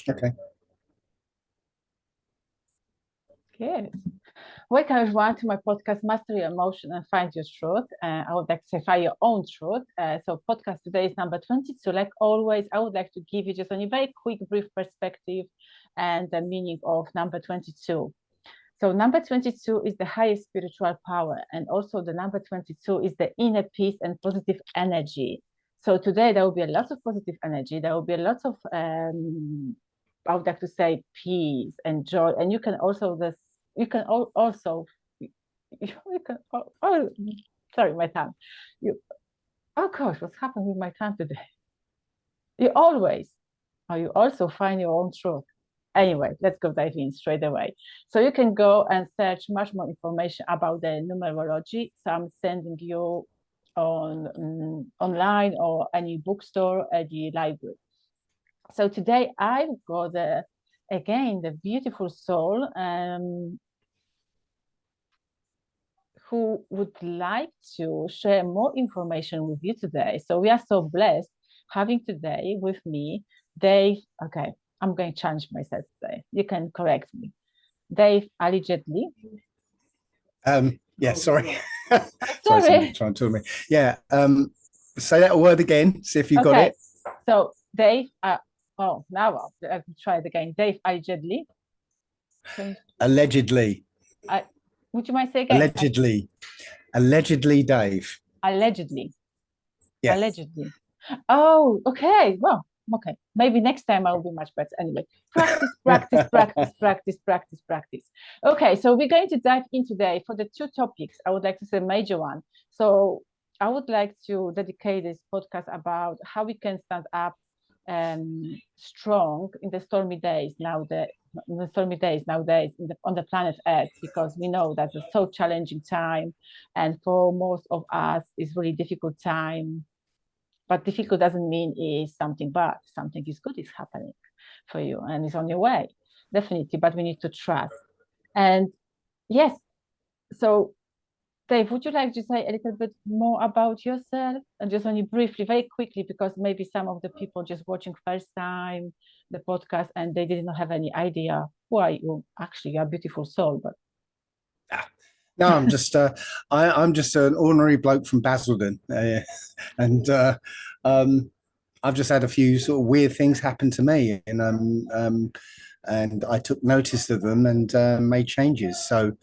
Okay. Good. Welcome everyone to my podcast, Master Your Emotion and Find Your Truth. I would like to say find your own truth. So podcast today is number 22. Like always, I would like to give you just a very quick, brief perspective and the meaning of number 22. So number 22 is the highest spiritual power. And also the number 22 is the inner peace and positive energy. So today there will be a lot of positive energy. There will be a lot of, I would like to say, peace and joy. And you can also, sorry, my tongue. Oh gosh, what's happened with my tongue today? You always, or you also find your own truth. Anyway, let's go dive in straight away. So you can go and search much more information about the numerology. So I'm sending you on online or any bookstore, any library. So today I've got again the beautiful soul who would like to share more information with you today. So we are so blessed having today with me Dave. Okay, I'm going to change myself today. You can correct me. Dave allegedly. Yeah, sorry. Sorry. Trying to me. Yeah. Say that word again. See if you got it. So Dave. Oh, now I'll try it again. Dave allegedly. Allegedly. Would you mind say again? Allegedly, Dave. Allegedly. Yeah. Allegedly. Oh, okay. Well, okay. Maybe next time I will be much better. Anyway, practice. Okay, so we're going to dive in today for the two topics. I would like to say major one. So I would like to dedicate this podcast about how we can stand up strong in the stormy days nowadays on the planet Earth, because we know that it's so challenging time, and for most of us it's really difficult time. But difficult doesn't mean is something bad. Something is good is happening for you and it's on your way, definitely. But we need to trust. And yes, so Dave, would you like to say a little bit more about yourself and just only briefly, very quickly, because maybe some of the people just watching first time the podcast and they didn't have any idea who are you? Actually, you're a beautiful soul, but no, I'm just I'm just an ordinary bloke from Basildon, and I've just had a few sort of weird things happen to me, and I took notice of them and made changes. So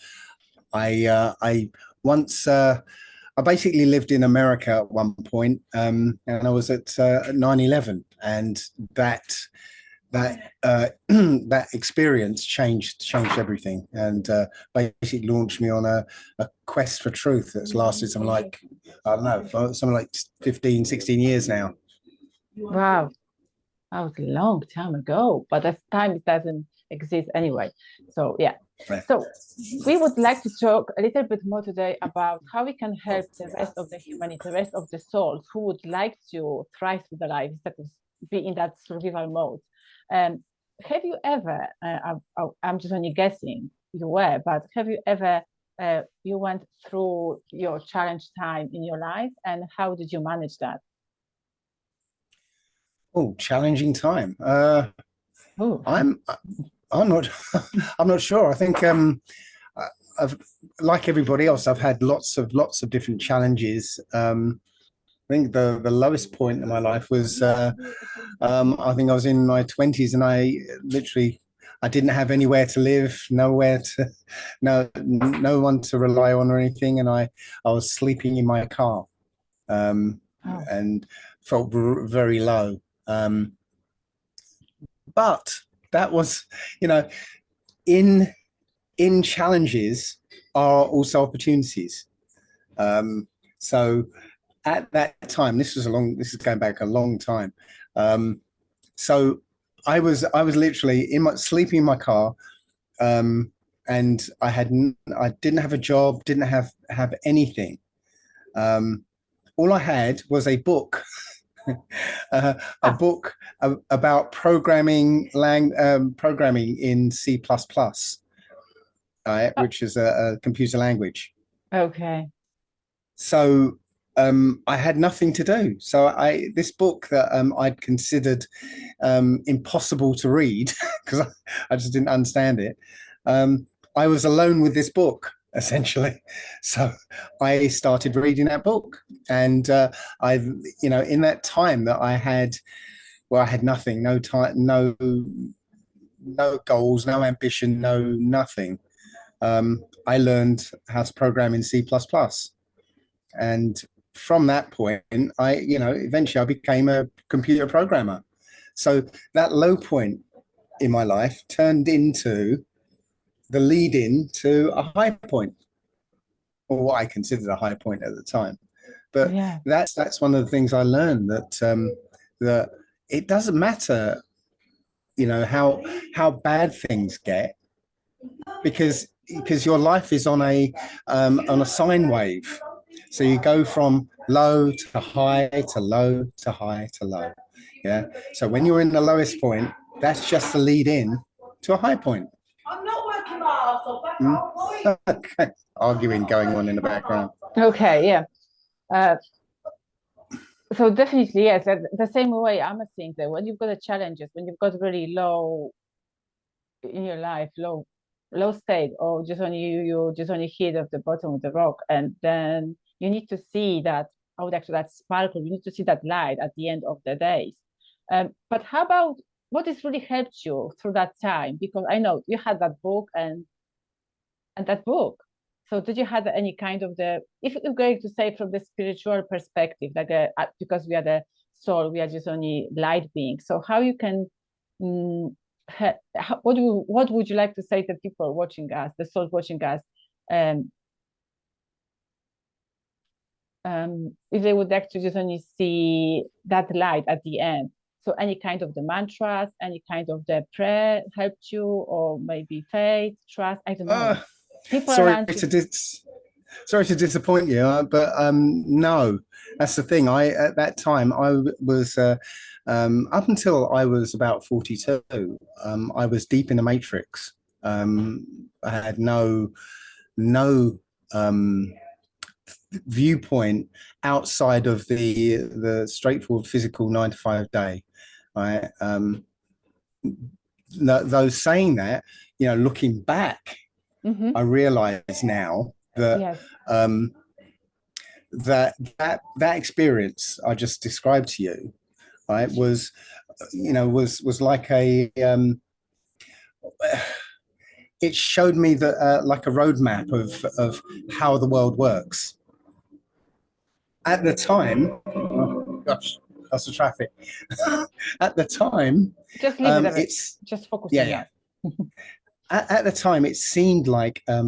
I once I basically lived in America at one point, and I was at 9/11, and that experience changed everything, and basically launched me on a quest for truth that's lasted something like, I don't know, something like 15, 16 years now. Wow, that was a long time ago, but as time it doesn't exist anyway. So yeah. So we would like to talk a little bit more today about how we can help the rest of the humanity, the rest of the souls who would like to thrive with their life instead of be in that survival mode. Have you ever, I'm just only guessing you were, but have you ever, you went through your challenge time in your life, and how did you manage that? Oh, challenging time. I'm not I'm not sure. I think I've, like everybody else, I've had lots of different challenges. I think the lowest point in my life was I think I was in my 20s, and I didn't have anywhere to live, no one to rely on or anything, and I was sleeping in my car, and felt very low. But that was, in challenges are also opportunities. So at that time, this is going back a long time. So I was literally sleeping in my car, and I didn't have a job, didn't have anything. All I had was a book, a book about programming in C++, which is a computer language. Okay. So I had nothing to do. So this book that I'd considered impossible to read because I just didn't understand it. I was alone with this book essentially. So I started reading that book, and in that time that I had, well, I had nothing, no time, no goals, no ambition, no nothing. I learned how to program in C++, and from that point, eventually I became a computer programmer. So that low point in my life turned into the lead in to a high point, or what I considered a high point at the time. But Yeah. that's one of the things I learned, that it doesn't matter, how bad things get, because your life is on a sine wave. So you go from low to high to low to high to low. Yeah. So when you're in the lowest point, that's just the lead in to a high point. I'm not working my ass off. Okay. Arguing going on in the background. Okay, yeah. So definitely, yes, the same way I'm seeing that when you've got the challenges, when you've got really low in your life, low state, or just only you just only hit of the bottom of the rock, and then you need to see that, actually that sparkle, you need to see that light at the end of the days. But how about what has really helped you through that time? Because I know you had that book and that book. So did you have any kind of if you're going to say from the spiritual perspective, like because we are the soul, we are just only light beings. So how you can, what would you like to say to people watching us, the souls watching us, if they would actually just only see that light at the end? So any kind of the mantras, any kind of the prayer helped you, or maybe faith, trust, I don't know. People sorry to disappoint you, but no, that's the thing. At that time I was up until I was about 42. I was deep in the matrix. I had no viewpoint outside of the straightforward physical 9 to 5 day. Right. Though saying that, looking back, I realize now that that experience I just described to you, right, was like it showed me that like a roadmap of how the world works. At the time, oh gosh, that's the traffic. At the time, just leave it. It's just focus. Yeah. At the time, it seemed like a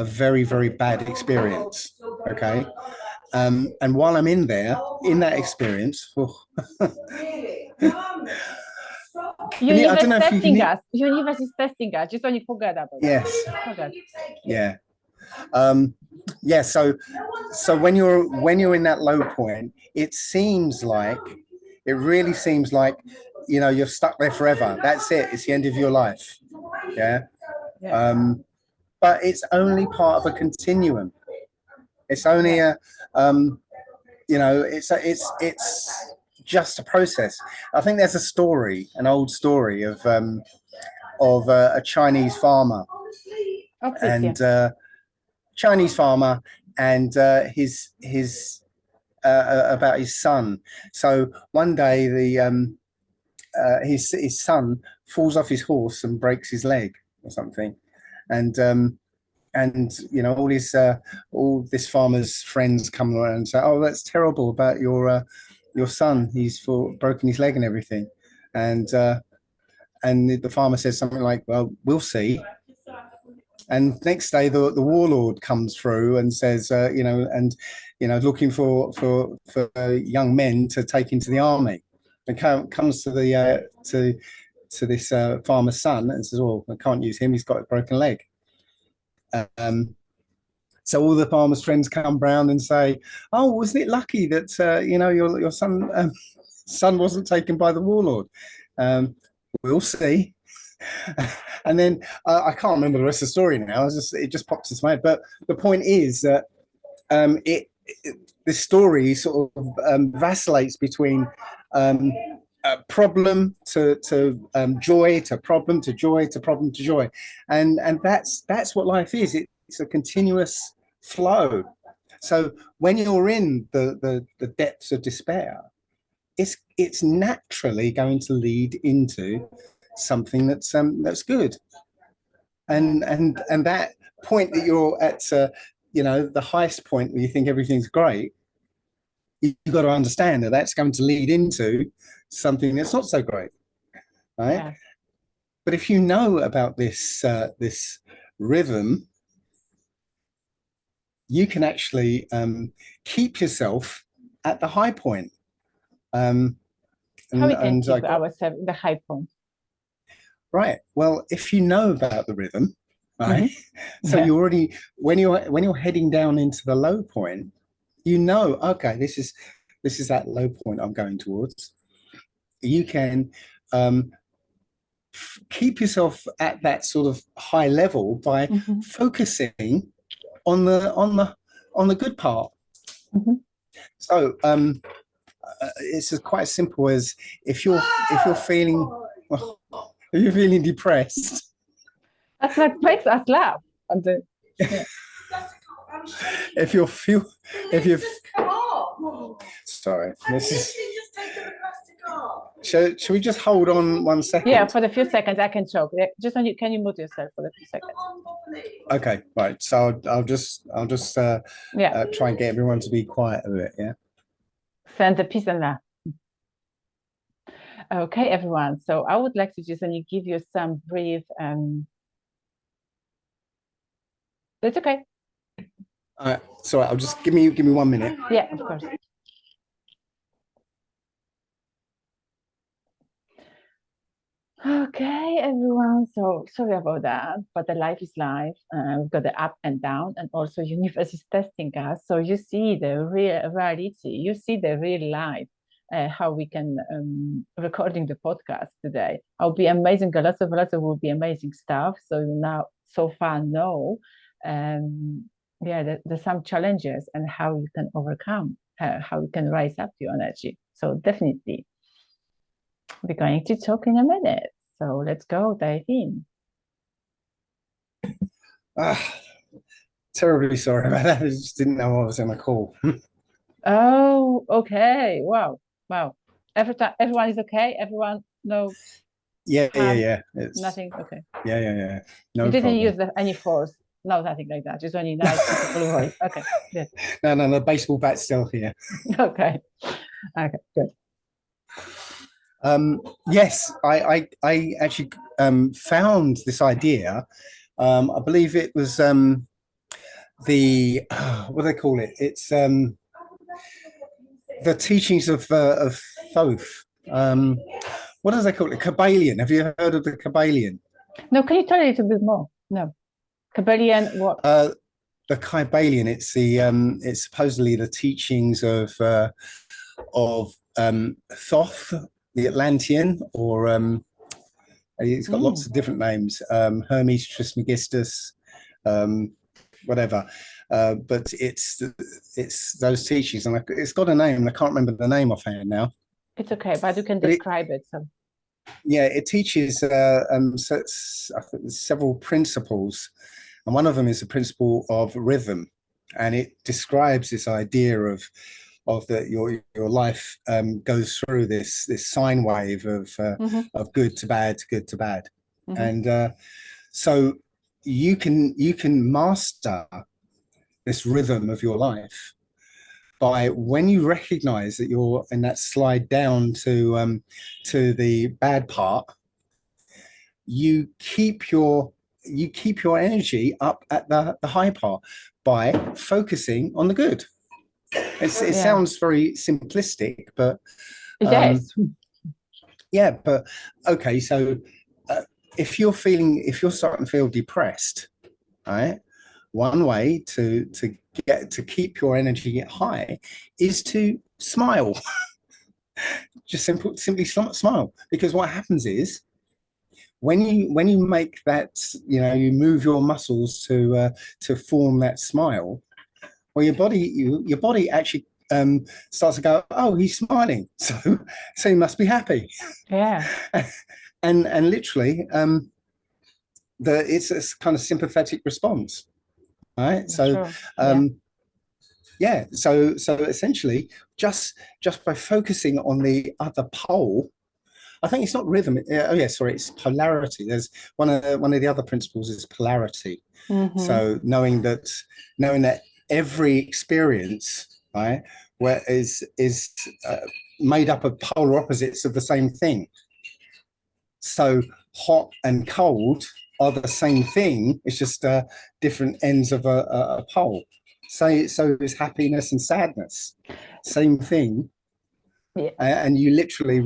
very, very bad experience. Okay. And while I'm in that experience, universe is testing us. Universe is testing us. Just only forget about it. Yes. Yeah. Yeah. So when you're in that low point, it really seems like you're stuck there forever. That's it. It's the end of your life. Yeah. But it's only part of a continuum. It's only it's just a process. I think there's an old story of a Chinese farmer, Chinese farmer and his about his son. So one day his son falls off his horse and breaks his leg or something, and all this farmer's friends come around and say, "Oh, that's terrible about your son. He's broken his leg and everything," and the farmer says something like, "Well, we'll see." And next day, the warlord comes through and says, looking for young men to take into the army, and comes to this farmer's son and says, "Oh, I can't use him. He's got a broken leg." So all the farmer's friends come round and say, "Oh, wasn't it lucky that your son wasn't taken by the warlord?" We'll see. And then I can't remember the rest of the story now. It just popped into my head. But the point is that this story sort of vacillates between problem to joy, to problem to joy, to problem to joy, and that's what life is. It's a continuous flow. So when you're in the depths of despair, it's naturally going to lead into something that's good, and that point that you're at, the highest point where you think everything's great, you've got to understand that that's going to lead into something that's not so great, right? Yeah. But if you know about this this rhythm, you can actually keep yourself at the high point. How we can keep ourselves the high point? Right. Well, if you know about the rhythm, right? So you already, when you're heading down into the low point, you know, okay, this is that low point I'm going towards. You can keep yourself at that sort of high level by focusing on the good part. So it's quite as simple as if you're feeling depressed. That's what makes us laugh. If you sorry, this is. Should we just hold on 1 second? Yeah, for the few seconds I can choke. Just can you mute yourself for the few seconds? Okay, right. So I'll just try and get everyone to be quiet a bit. Yeah. Send the peace and love. Okay, everyone. So I would like to just give you some brief. That's okay. So I'll just give me 1 minute. Yeah, of course. Okay, everyone. So sorry about that, but the life is life. We've got the up and down, and also universe is testing us. So you see the real reality. You see the real life. How we can recording the podcast today. I'll be amazing. Lots of will be amazing stuff. So you now so far know, there's some challenges and how you can overcome, how you can rise up your energy. So definitely. We're going to talk in a minute. So let's go dive in. Terribly sorry about that. I just didn't know I was on a call. Oh, okay. Wow. Everyone is okay? Everyone knows? Yeah. It's nothing. Okay. Yeah. No, you didn't use any force. No, nothing like that. Just only nice beautiful voice. Okay. Good. No. The baseball bat's still here. Okay. Good. Yes, I actually found this idea. I believe it was the what do they call it? It's the teachings of Thoth. What does they call it? Kabbalion. Have you heard of the Kabbalion? No, can you tell a little bit more? No, Kabbalion. What? The Kabbalion. It's it's supposedly the teachings of Thoth, the Atlantean, or it's got lots of different names. Hermes Trismegistus, whatever. But it's those teachings, and it's got a name. I can't remember the name offhand now. It's okay, but you can describe it. So. Yeah, it teaches several principles, and one of them is the principle of rhythm, and it describes this idea of that your life goes through this sine wave of good to bad to good to bad, and so you can master this rhythm of your life by, when you recognize that you're in that slide down to the bad part, you keep your energy up at the high part by focusing on the good. It sounds very simplistic, but yeah, but okay. So if you're starting to feel depressed, right? One way to keep your energy high is to smile. Just simply smile, because what happens is when you make that, you move your muscles to form that smile. well, your body actually starts to go, oh, he's smiling, so he must be happy. Yeah. And literally, it's a kind of sympathetic response, right? So, Sure. Yeah. yeah. So essentially, just by focusing on the other pole, I think it's not rhythm. Oh yeah, sorry, it's polarity. There's one of the other principles is polarity. So knowing that every experience, right, where is made up of polar opposites of the same thing. So hot and cold are the same thing. It's just different ends of a pole. So is happiness and sadness, same thing. Yeah. And you literally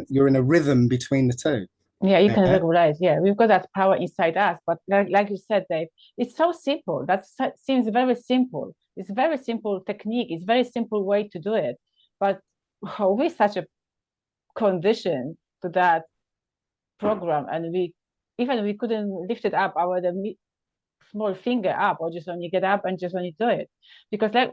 you're in a rhythm between the two. Yeah, you can regulate. Yeah, we've got that power inside us. But like you said, Dave, it's so simple. That seems very simple. It's a very simple technique. It's a very simple way to do it. But we're such a condition to that program, and we couldn't lift it up our small finger up, or just only get up and just only do it, because like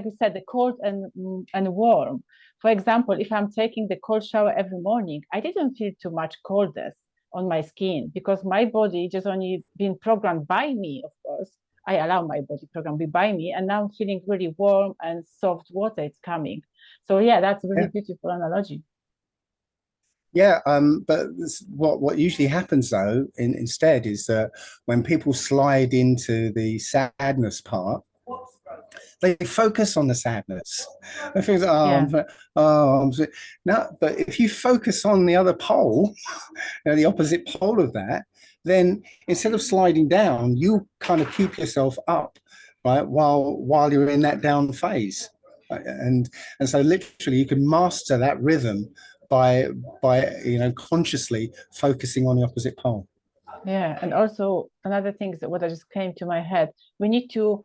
you said, the cold and warm. For example, if I'm taking the cold shower every morning, I didn't feel too much coldness on my skin, because my body just only been programmed by me. Of course, I allow my body program be by me, and now I'm feeling really warm and soft water. It's coming. So yeah, that's a really beautiful analogy. Yeah, but what usually happens though, instead, is that when people slide into the sadness part, they focus on the sadness. They think, I'm no. But if you focus on the other pole, the opposite pole of that, then instead of sliding down, you kind of keep yourself up, right, while you're in that down phase, and so literally you can master that rhythm by consciously focusing on the opposite pole. Yeah, and also another thing is what I just came to my head. We need to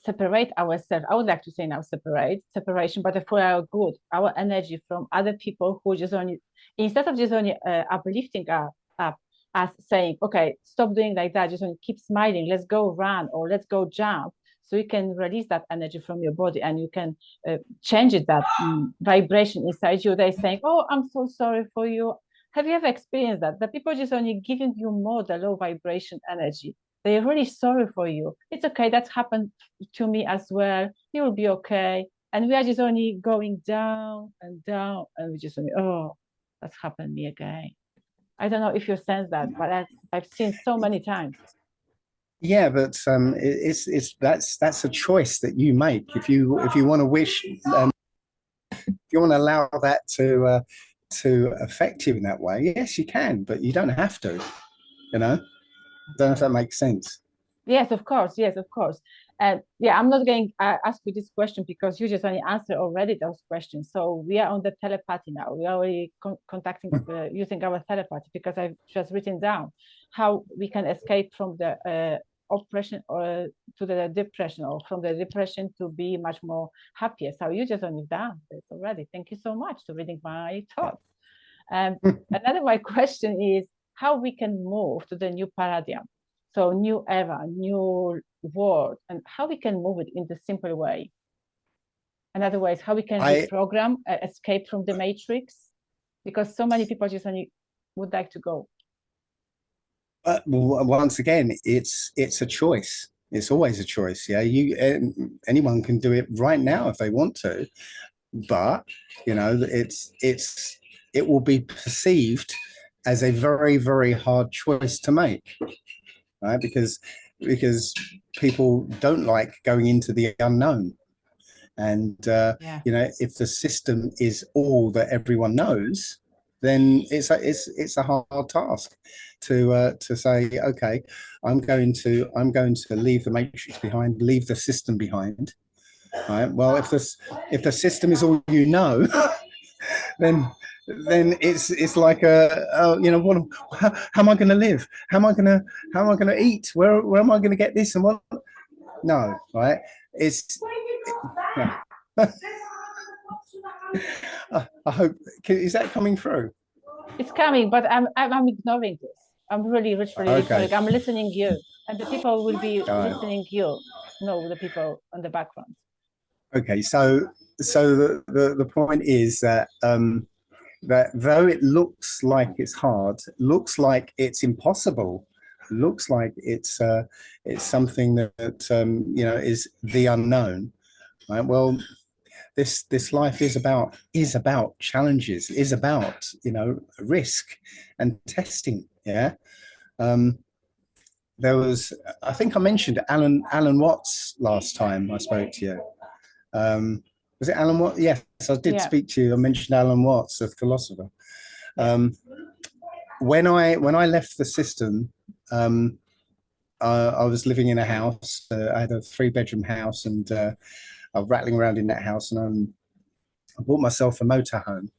separate ourselves. I would like to say now separation, but for our good, our energy from other people who just only, instead of just only uplifting up us, saying, okay, stop doing like that, just only keep smiling, let's go run or let's go jump. So you can release that energy from your body, and you can change it, that vibration inside you. They're saying, oh, I'm so sorry for you. Have you ever experienced that? The people just only giving you more the low vibration energy. They're really sorry for you. It's okay. That's happened to me as well. You will be okay. And we are just only going down and down, and we just only, oh, that's happened to me again. I don't know if you sense that, but I've seen so many times. Yeah, but that's a choice that you make. If you want to wish, if you want to allow that to affect you in that way, yes, you can, but you don't have to. Don't know if that makes sense. Yes, of course. Yes, of course. And yeah, I'm not going to ask you this question because you just only answered already those questions. So we are on the telepathy now. We are already contacting using our telepathy, because I've just written down how we can escape from the oppression or to the depression, or from the depression to be much more happier. So you just only done this already. Thank you so much for reading my thoughts. Another my question is how we can move to the new paradigm. So new era, new world, and how we can move it in the simple way. In other words, how we can reprogram, escape from the matrix, because so many people just only would like to go. Once again, it's a choice. It's always a choice. Yeah, anyone can do it right now if they want to, but it will be perceived as a very, very hard choice to make, right? Because people don't like going into the unknown, and if the system is all that everyone knows, then it's a hard task to say, okay, I'm going to leave the matrix behind, leave the system behind. Right. Well, if the system is all you know, then it's like what? How am I going to live? How am I going to eat? Where am I going to get this and what? No, right? Yeah. I hope, is that coming through? It's coming, but I'm ignoring this. I'm really literally ignoring. I'm listening you, and the people will be listening you. know the people on the background. Okay, so the point is that that though it looks like it's hard, looks like it's impossible, looks like it's something that is the unknown, right? Well, this life is about challenges, is about risk and testing. Yeah. There was, I think I mentioned Alan Watts last time I spoke to you. Was it Alan Watts? Yes, I did speak to you. I mentioned Alan Watts, a philosopher. When I left the system, I was living in a house. I had a 3-bedroom house, and I was rattling around in that house, and I bought myself a motorhome.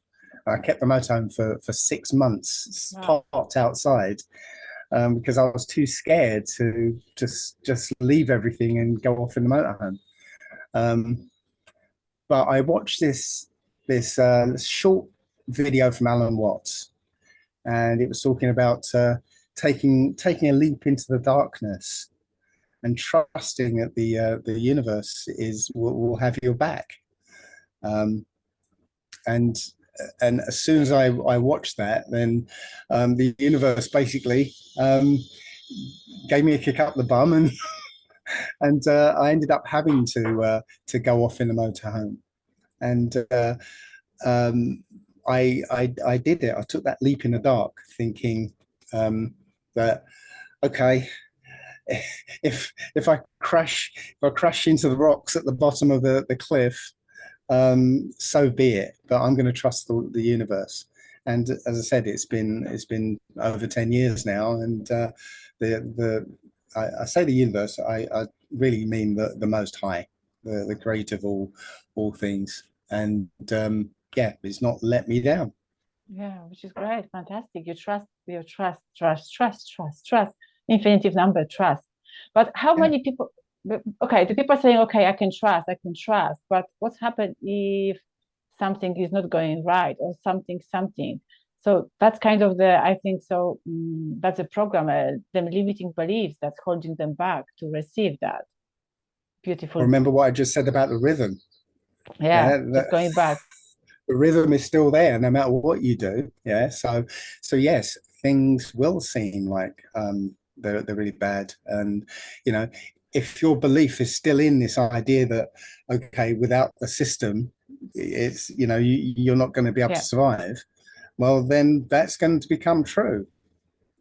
I kept the motorhome for 6 months, parked outside, because I was too scared to just leave everything and go off in the motorhome. But I watched this short video from Alan Watts, and it was talking about taking a leap into the darkness and trusting that the universe will have your back. And as soon as I watched that, then the universe basically gave me a kick up the bum, and I ended up having to go off in the motorhome, and I did it. I took that leap in the dark, thinking that okay, if I crash into the rocks at the bottom of the cliff, so be it. But I'm going to trust the universe. And as I said, it's been over 10 years now, and I say the universe, I really mean the Most High, the creator of all things, and it's not let me down. Yeah, which is great, fantastic. You trust, infinitive number, trust. But how many people? Okay, the people are saying, okay, I can trust, but what's happened if something is not going right, or something? So that's kind of I think so, that's a program, them limiting beliefs that's holding them back to receive that beautiful. Remember what I just said about the rhythm? Yeah, just going back. The rhythm is still there no matter what you do. Yeah. So yes, things will seem like they're really bad. And, if your belief is still in this idea that, okay, without the system, it's, you're not going to be able to survive, well, then that's going to become true.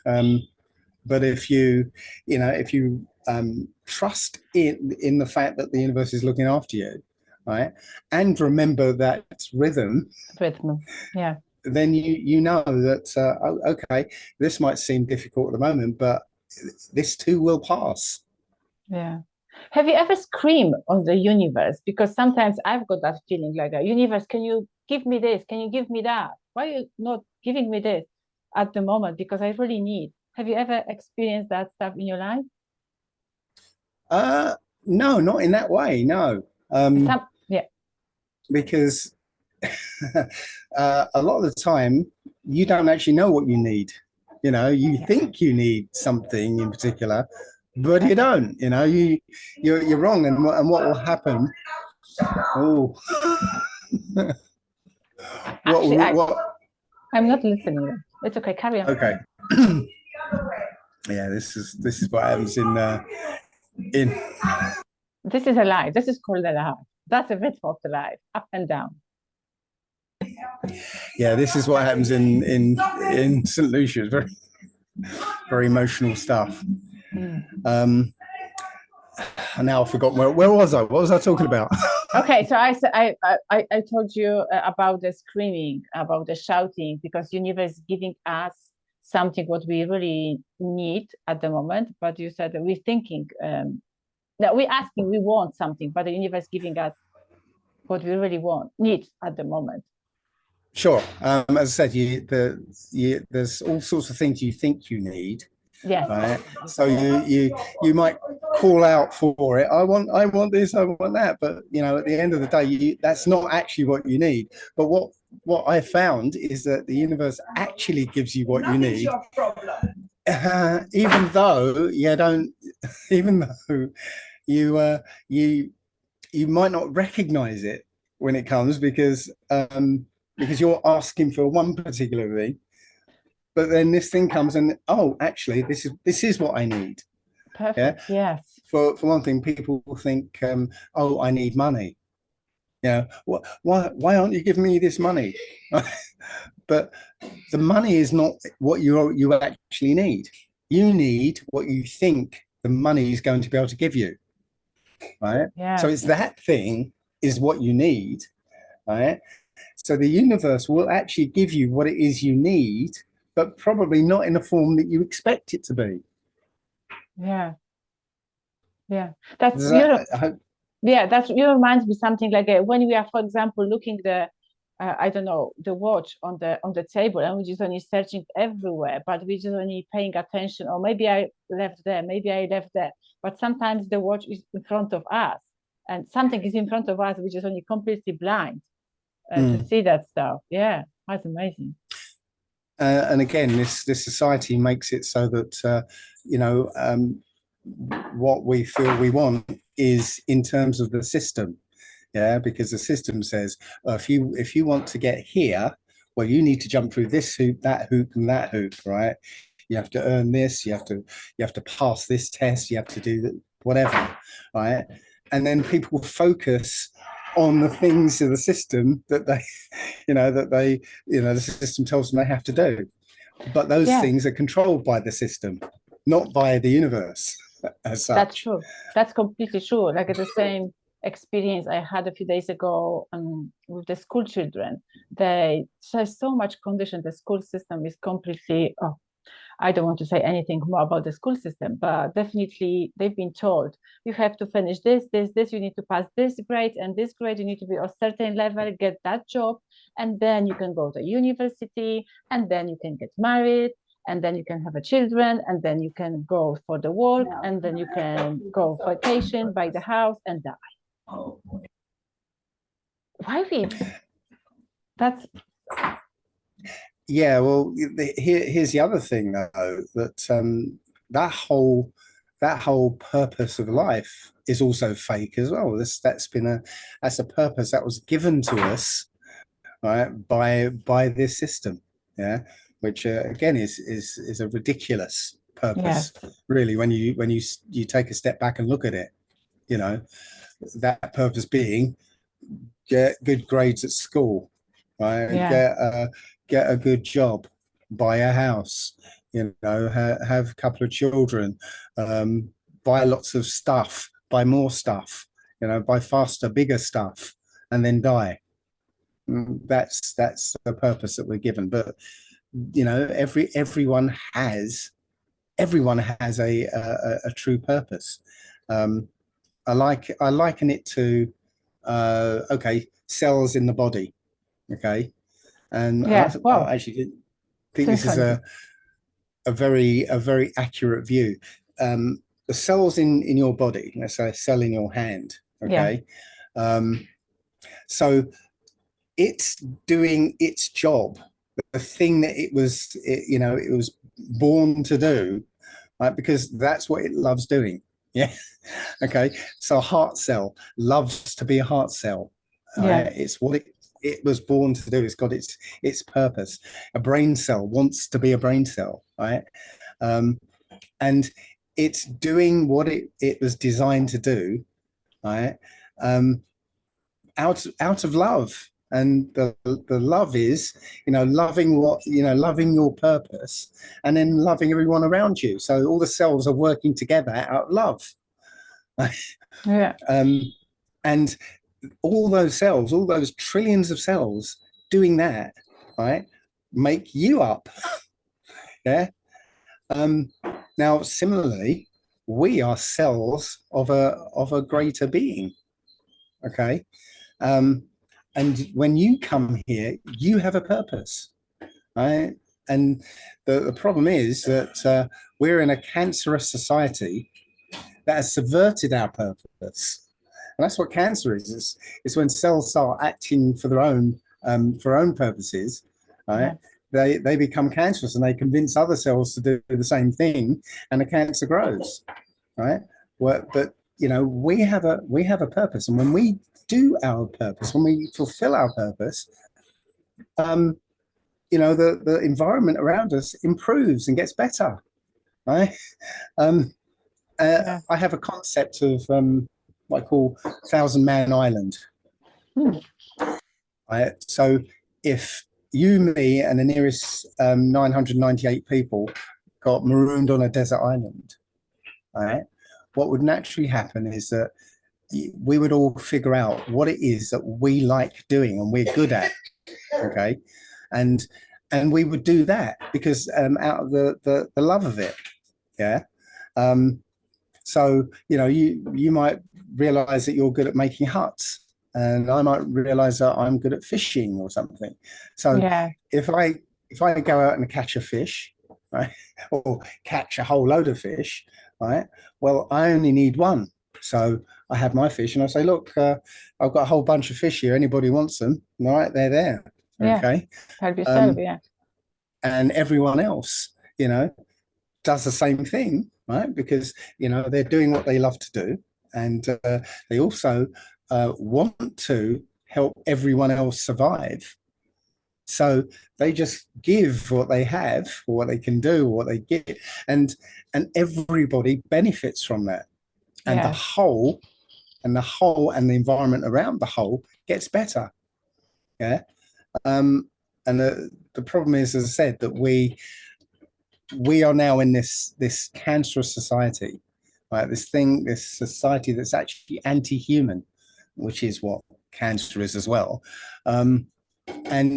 But if you trust in the fact that the universe is looking after you, right, and remember that rhythm, yeah, then you know that okay, this might seem difficult at the moment, but this too will pass. Yeah. Have you ever screamed on the universe? Because sometimes I've got that feeling like that. Universe, can you give me this? Can you give me that? Why are you not giving me this at the moment? Because I really need. Have you ever experienced that stuff in your life? No, not in that way. No. Because a lot of the time you don't actually know what you need. You think you need something in particular, but you don't. You're wrong. And what will happen? Oh, I'm not listening. It's okay. Carry on. Okay. Yeah, this is what happens in. This is a lie. This is called a lie. That's a rhythm of the life, up and down. Yeah, this is what happens in St. Lucia. Very, very emotional stuff. And now I forgot where was I? What was I talking about? Okay, so I told you about the screaming, about the shouting, because universe is giving us something what we really need at the moment. But you said that we're thinking that we're asking, we want something, but the universe giving us what we really need at the moment. Sure. As I said, there's all sorts of things you think you need. Yes. Right? So you might call out for it. I want this, I want that. But at the end of the day, that's not actually what you need. But what I found is that the universe actually gives you what you need. Your problem. Even though you you might not recognize it when it comes because you're asking for one particular thing, but then this thing comes and, oh, actually, this is what I need. Perfect. Yeah. Yes. For one thing, people think, oh, I need money. Yeah. Why aren't you giving me this money? But the money is not what you actually need. You need what you think the money is going to be able to give you. Right. So Yes. it's that thing is what you need. Right. So the universe will actually give you what it is you need, but probably not in a form that you expect it to be. Yeah. Yeah. That's Does you know, that, I hope, yeah, that's you reminds me something like when we are, for example, looking the I don't know, the watch on the table, and we're just only searching everywhere, but we're just only paying attention, or maybe I left there, maybe I left there. But sometimes the watch is in front of us, and something is in front of us, we're just only completely blind to see that stuff. Yeah, that's amazing. and again, this society makes it so that you know what we feel we want is in terms of the system. Yeah, because the system says if you want to get here, well, you need to jump through this hoop, and that hoop, right? You have to earn this. You have to pass this test. You have to do that, whatever, right? And then people focus on the things of the system that they, the system tells them they have to do. But those Yes, things are controlled by the system, not by the universe as that's such. true. That's completely true. Like the same experience I had a few days ago with the school children. There's so much condition. The school system is completely. Oh, I don't want to say anything more about the school system, but definitely they've been told you have to finish this, this, this. You need to pass this grade and this grade. You need to be a certain level, get that job, and then you can go to university, and then you can get married, and then you can have a children, and then you can go for the work, and then you can go vacation, buy the house, and die. Why we? That's Yeah, well, here's the other thing though, that that whole purpose of life is also fake as well. That's a purpose that was given to us, right, by this system, yeah, which again is a ridiculous yes, purpose, really, when you take a step back and look at it, you know, that purpose being get good grades at school, right? yeah, Get a good job, buy a house, have a couple of children, buy lots of stuff, buy more stuff, buy faster, bigger stuff, and then die. That's the purpose that we're given. But everyone has a true purpose. I liken it to okay, cells in the body. Okay, and yeah. Wow, I actually think this is interesting. a very accurate view. The cells in your body, let's say a cell in your hand. Yeah, Okay, um, so it's doing its job, the thing that it was born to do, right? Because that's what it loves doing. Yeah. Okay. So a heart cell loves to be a heart cell. yeah, It's what it was born to do. It's got its purpose. A brain cell wants to be a brain cell, right? And it's doing what it was designed to do, right? Out of love. And the love is, loving your purpose and then loving everyone around you. So all the cells are working together out of love. yeah, And all those cells, all those trillions of cells doing that, right, make you up. Yeah. Now, similarly, we are cells of a greater being. Okay. And when you come here, you have a purpose, right? And the problem is that we're in a cancerous society that has subverted our purpose. And that's what cancer is. It's when cells start acting for own purposes, right? yeah. They become cancerous and they convince other cells to do the same thing, and the cancer grows, right? But we have a purpose, and when we do our purpose, when we fulfill our purpose, the environment around us improves and gets better, right? I have a concept of what I call Thousand Man Island. Right? So if you, me, and the nearest 998 people got marooned on a desert island, right, what would naturally happen is that we would all figure out what it is that we like doing and we're good at, okay, and we would do that because out of the love of it, yeah. So you might realize that you're good at making huts, and I might realize that I'm good at fishing or something. So if I go out and catch a fish, right, or catch a whole load of fish, right, well, I only need one. So I have my fish and I say, look, I've got a whole bunch of fish here. Anybody wants them? All right, they're there. Okay. Help yourself, and everyone else, does the same thing, right? Because, they're doing what they love to do. And they also want to help everyone else survive. So they just give what they have, or what they can do, or what they get. And everybody benefits from that. And the whole and the environment around the whole gets better. Yeah. And the problem is, as I said, that we are now in this cancerous society, right? This society that's actually anti-human, which is what cancer is as well. And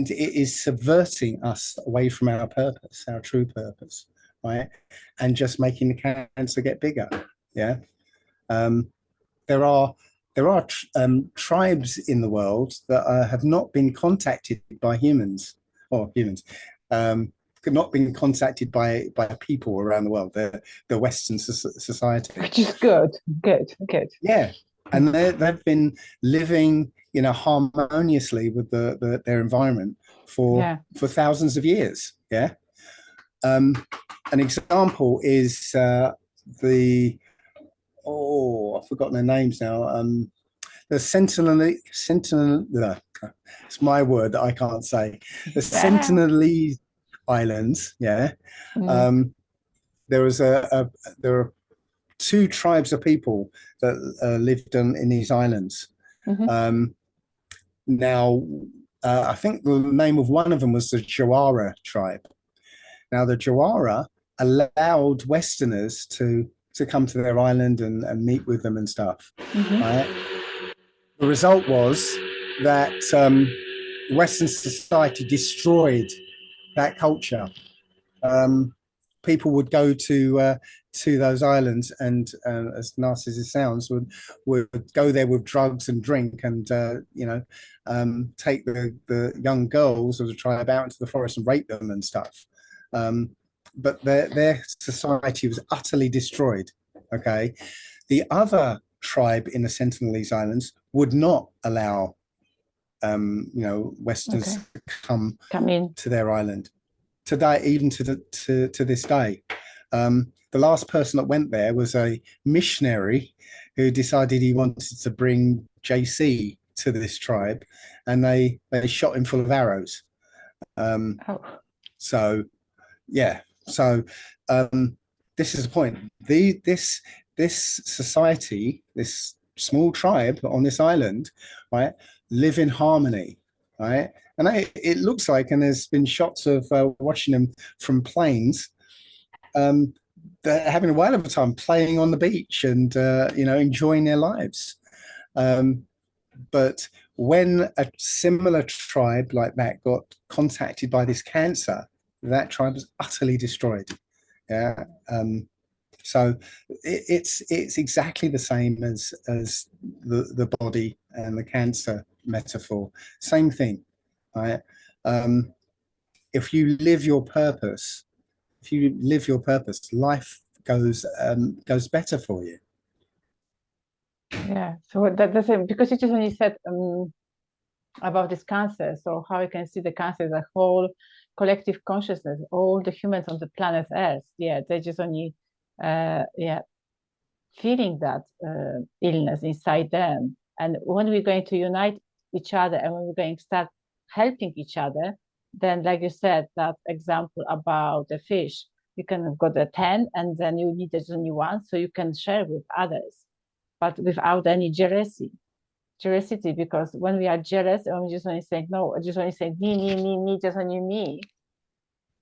it is subverting us away from our purpose, our true purpose, right? And just making the cancer get bigger. Yeah. There are tribes in the world that have not been contacted by humans, not been contacted by people around the world, the Western society, which is good. Yeah, and they've been living, harmoniously with their environment for thousands of years. Yeah, an example is I've forgotten their names now. The Sentinel. It's my word that I can't say. The Sentinelese Islands. Yeah. There are two tribes of people that lived in these islands. Now, I think the name of one of them was the Jawara tribe. Now, the Jawara allowed Westerners to come to their island and meet with them and stuff. Right? The result was that Western society destroyed that culture. People would go to those islands, and as nasty as it sounds, would go there with drugs and drink, and take the young girls of the tribe out into the forest and rape them and stuff. But their society was utterly destroyed. Okay, the other tribe in the Sentinelese Islands would not allow Westerners to come in to their island today, even to this day. The last person that went there was a missionary who decided he wanted to bring JC to this tribe, and they shot him full of arrows. So this is the point. This society, this small tribe on this island, right, live in harmony, right? And it looks like, and there's been shots of watching them from planes. They're having a whale of a time playing on the beach and enjoying their lives. But when a similar tribe like that got contacted by this cancer, that tribe was utterly destroyed. Yeah. So it's exactly the same as the body and the cancer metaphor. Same thing, right? If you live your purpose, life goes better for you. Yeah. So that's it, because you just when you said about this cancer, so how you can see the cancer as a whole collective consciousness, all the humans on the planet Earth. Yeah, they just only feeling that illness inside them. And when we're going to unite each other and when we're going to start helping each other, then like you said, that example about the fish, you can have got a 10 and then you need a new one so you can share with others, but without any jealousy, because when we are jealous and we just only saying no, just only saying me, just only me,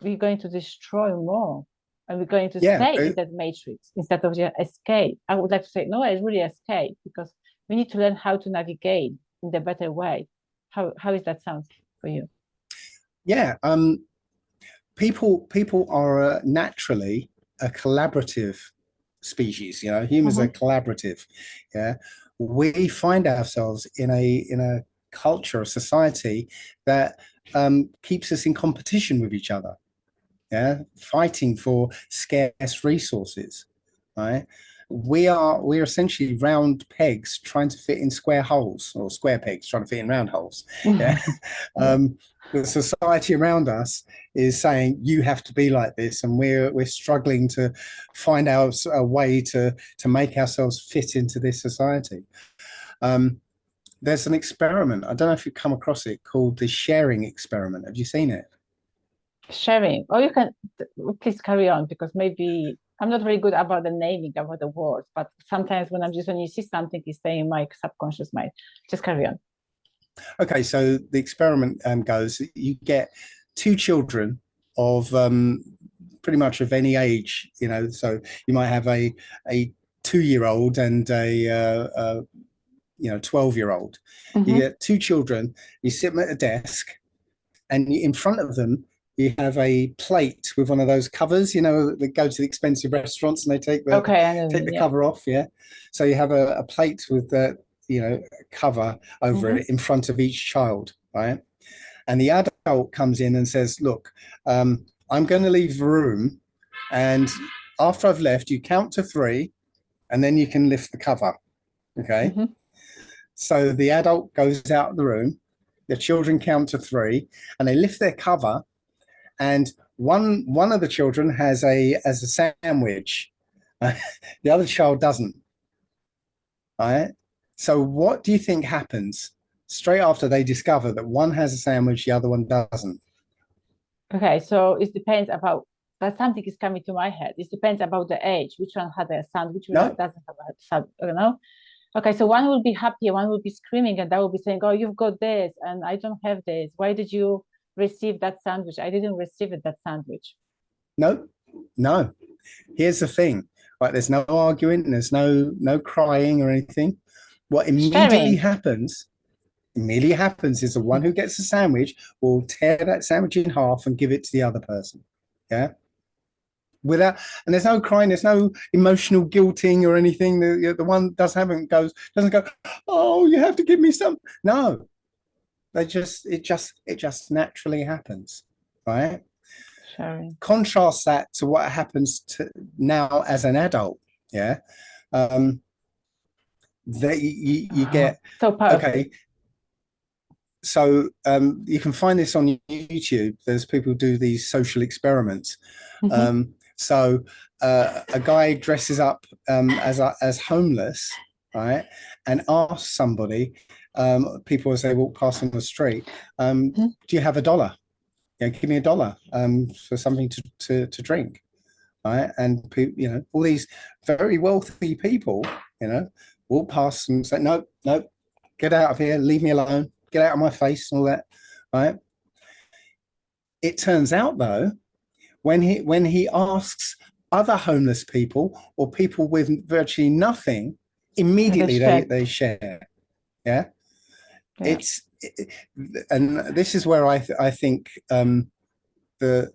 we're going to destroy more and we're going to stay in that matrix instead of just escape. I would like to say, no, it's really escape because we need to learn how to navigate in the better way. How is that sound for you? Yeah, people are naturally a collaborative species. You know, humans are collaborative. Yeah, we find ourselves in a culture, a society that keeps us in competition with each other. Yeah, fighting for scarce resources. Right, we're essentially round pegs trying to fit in square holes, or square pegs trying to fit in round holes. Yeah. The society around us is saying you have to be like this, and we're struggling to find out a way to make ourselves fit into this society. There's an experiment, I don't know if you've come across it, called the sharing experiment. Have you seen it? Sharing. Oh, you can please carry on, because maybe I'm not very good about the naming about the words, but sometimes when you see something is staying in my subconscious mind. Just carry on. Okay, so the experiment goes, you get two children of pretty much of any age, you know, so you might have a 2-year-old and a 12-year-old. You get two children, you sit them at a desk, and in front of them you have a plate with one of those covers, you know, that go to the expensive restaurants and they take the cover off. Yeah, so you have a plate with the cover over it in front of each child, right? And the adult comes in and says, look, I'm going to leave the room, and after I've left, you count to 3 and then you can lift the cover. Okay. So the adult goes out of the room, the children count to 3 and they lift their cover, and one of the children has a sandwich. The other child doesn't. Right? So what do you think happens straight after they discover that one has a sandwich, the other one doesn't? Okay, so it depends about that. Something is coming to my head. It depends about the age. Which one had a sandwich, which one doesn't have a sandwich, you know? Okay, so one will be happy, one will be screaming, and that will be saying, oh, you've got this, and I don't have this. Why did you receive that sandwich? I didn't receive it, that sandwich. No. Here's the thing. Right, there's no arguing, there's no crying or anything. What immediately happens is the one who gets the sandwich will tear that sandwich in half and give it to the other person. Yeah. And there's no crying, there's no emotional guilting or anything. The one doesn't go, oh, you have to give me some. No, it just naturally happens, right? Sharing. Contrast that to what happens to now as an adult. Yeah. That you get so powerful. Okay. So you can find this on YouTube. There's people who do these social experiments. So a guy dresses up as homeless, right, and asks somebody, people as they walk past on the street, do you have $1? Give me $1 for something to drink, right? And all these very wealthy people, walk past and say, no, get out of here, leave me alone, get out of my face, and all that, right? It turns out, though, when he asks other homeless people or people with virtually nothing, immediately they share. Yeah. And this is where I think the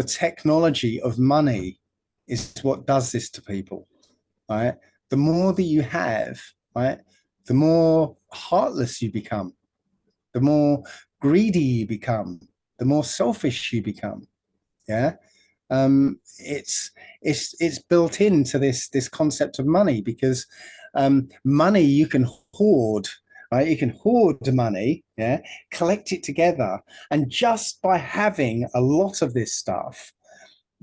technology of money is what does this to people, right? The more that you have, right, the more heartless you become, the more greedy you become, the more selfish you become. Yeah. It's built into this concept of money, because money you can hoard, right? You can hoard the money, yeah, collect it together, and just by having a lot of this stuff,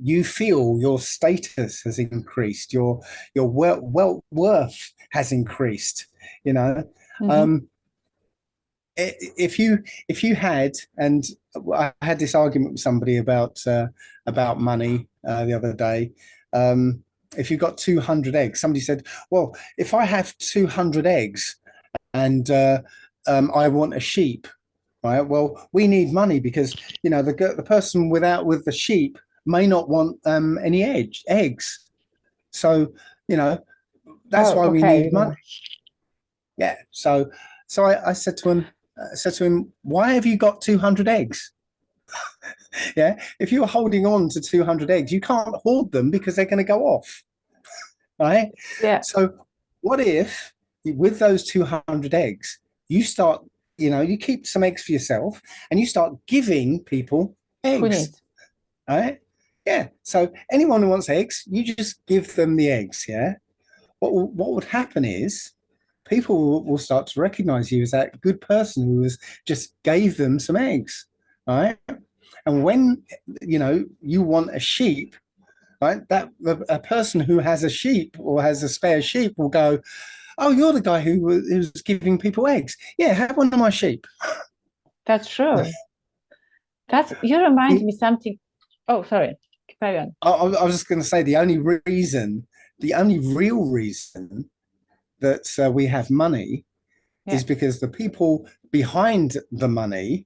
you feel your status has increased, your worth has increased. You know, if you had, and I had this argument with somebody about money the other day. If you got 200 eggs, somebody said, well, if I have 200 eggs and I want a sheep, right? Well, we need money because, you know, the person with the sheep may not want any eggs. So, you know, that's why we need money. Yeah. So I said to him, why have you got 200 eggs? Yeah. If you're holding on to 200 eggs, you can't hoard them because they're going to go off. Right. Yeah. So what if with those 200 eggs, you start, you know, you keep some eggs for yourself and you start giving people eggs. Right. Yeah. So anyone who wants eggs, you just give them the eggs. Yeah. What would happen is people will start to recognize you as that good person who was just gave them some eggs. Right. And when, you know, you want a sheep, right, that a person who has a sheep or has a spare sheep will go, oh, you're the guy who's giving people eggs. Yeah, have one of my sheep. That's true. You remind me something. Oh, sorry. Carry on. I was just going to say the only real reason that we have money is because the people behind the money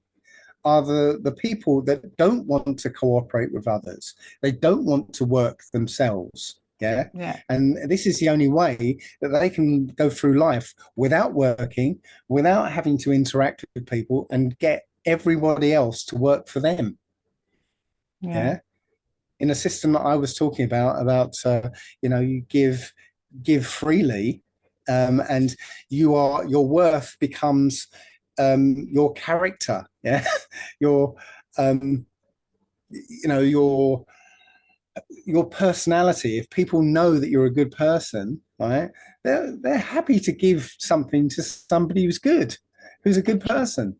are the people that don't want to cooperate with others. They don't want to work themselves. Yeah. And this is the only way that they can go through life without working, without having to interact with people and get everybody else to work for them. Yeah. In a system that I was talking about, you know, you give freely, and your worth becomes your character. Yeah. your you know, your personality. If people know that you're a good person, right, they're happy to give something to somebody who's a good person,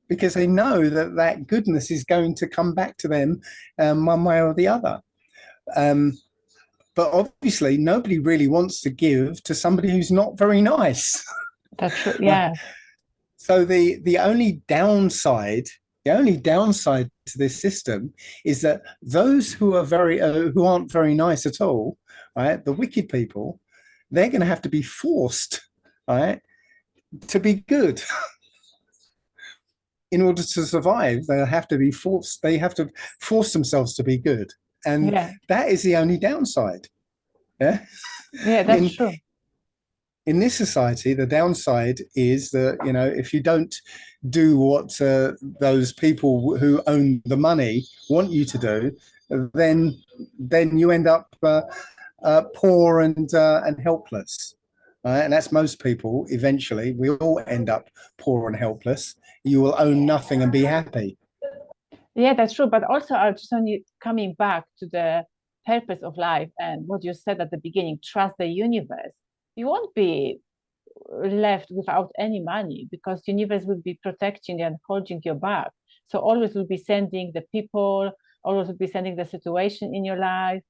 because they know that that goodness is going to come back to them one way or the other. But obviously nobody really wants to give to somebody who's not very nice. That's true. Yeah. So the only downside to this system is that those who are who aren't very nice at all, right, the wicked people, they're going to have to be forced, right, to be good. In order to survive, they have to force themselves to be good. And that is the only downside. Yeah. Yeah, that's true. In this society, the downside is that, you know, if you don't do what those people who own the money want you to do, then you end up poor and helpless. And that's most people. Eventually, we all end up poor and helpless. You will own nothing and be happy. Yeah, that's true. But also, I'm just only coming back to the purpose of life and what you said at the beginning, trust the universe. You won't be left without any money because the universe will be protecting and holding your back. So always will be sending the people, always will be sending the situation in your life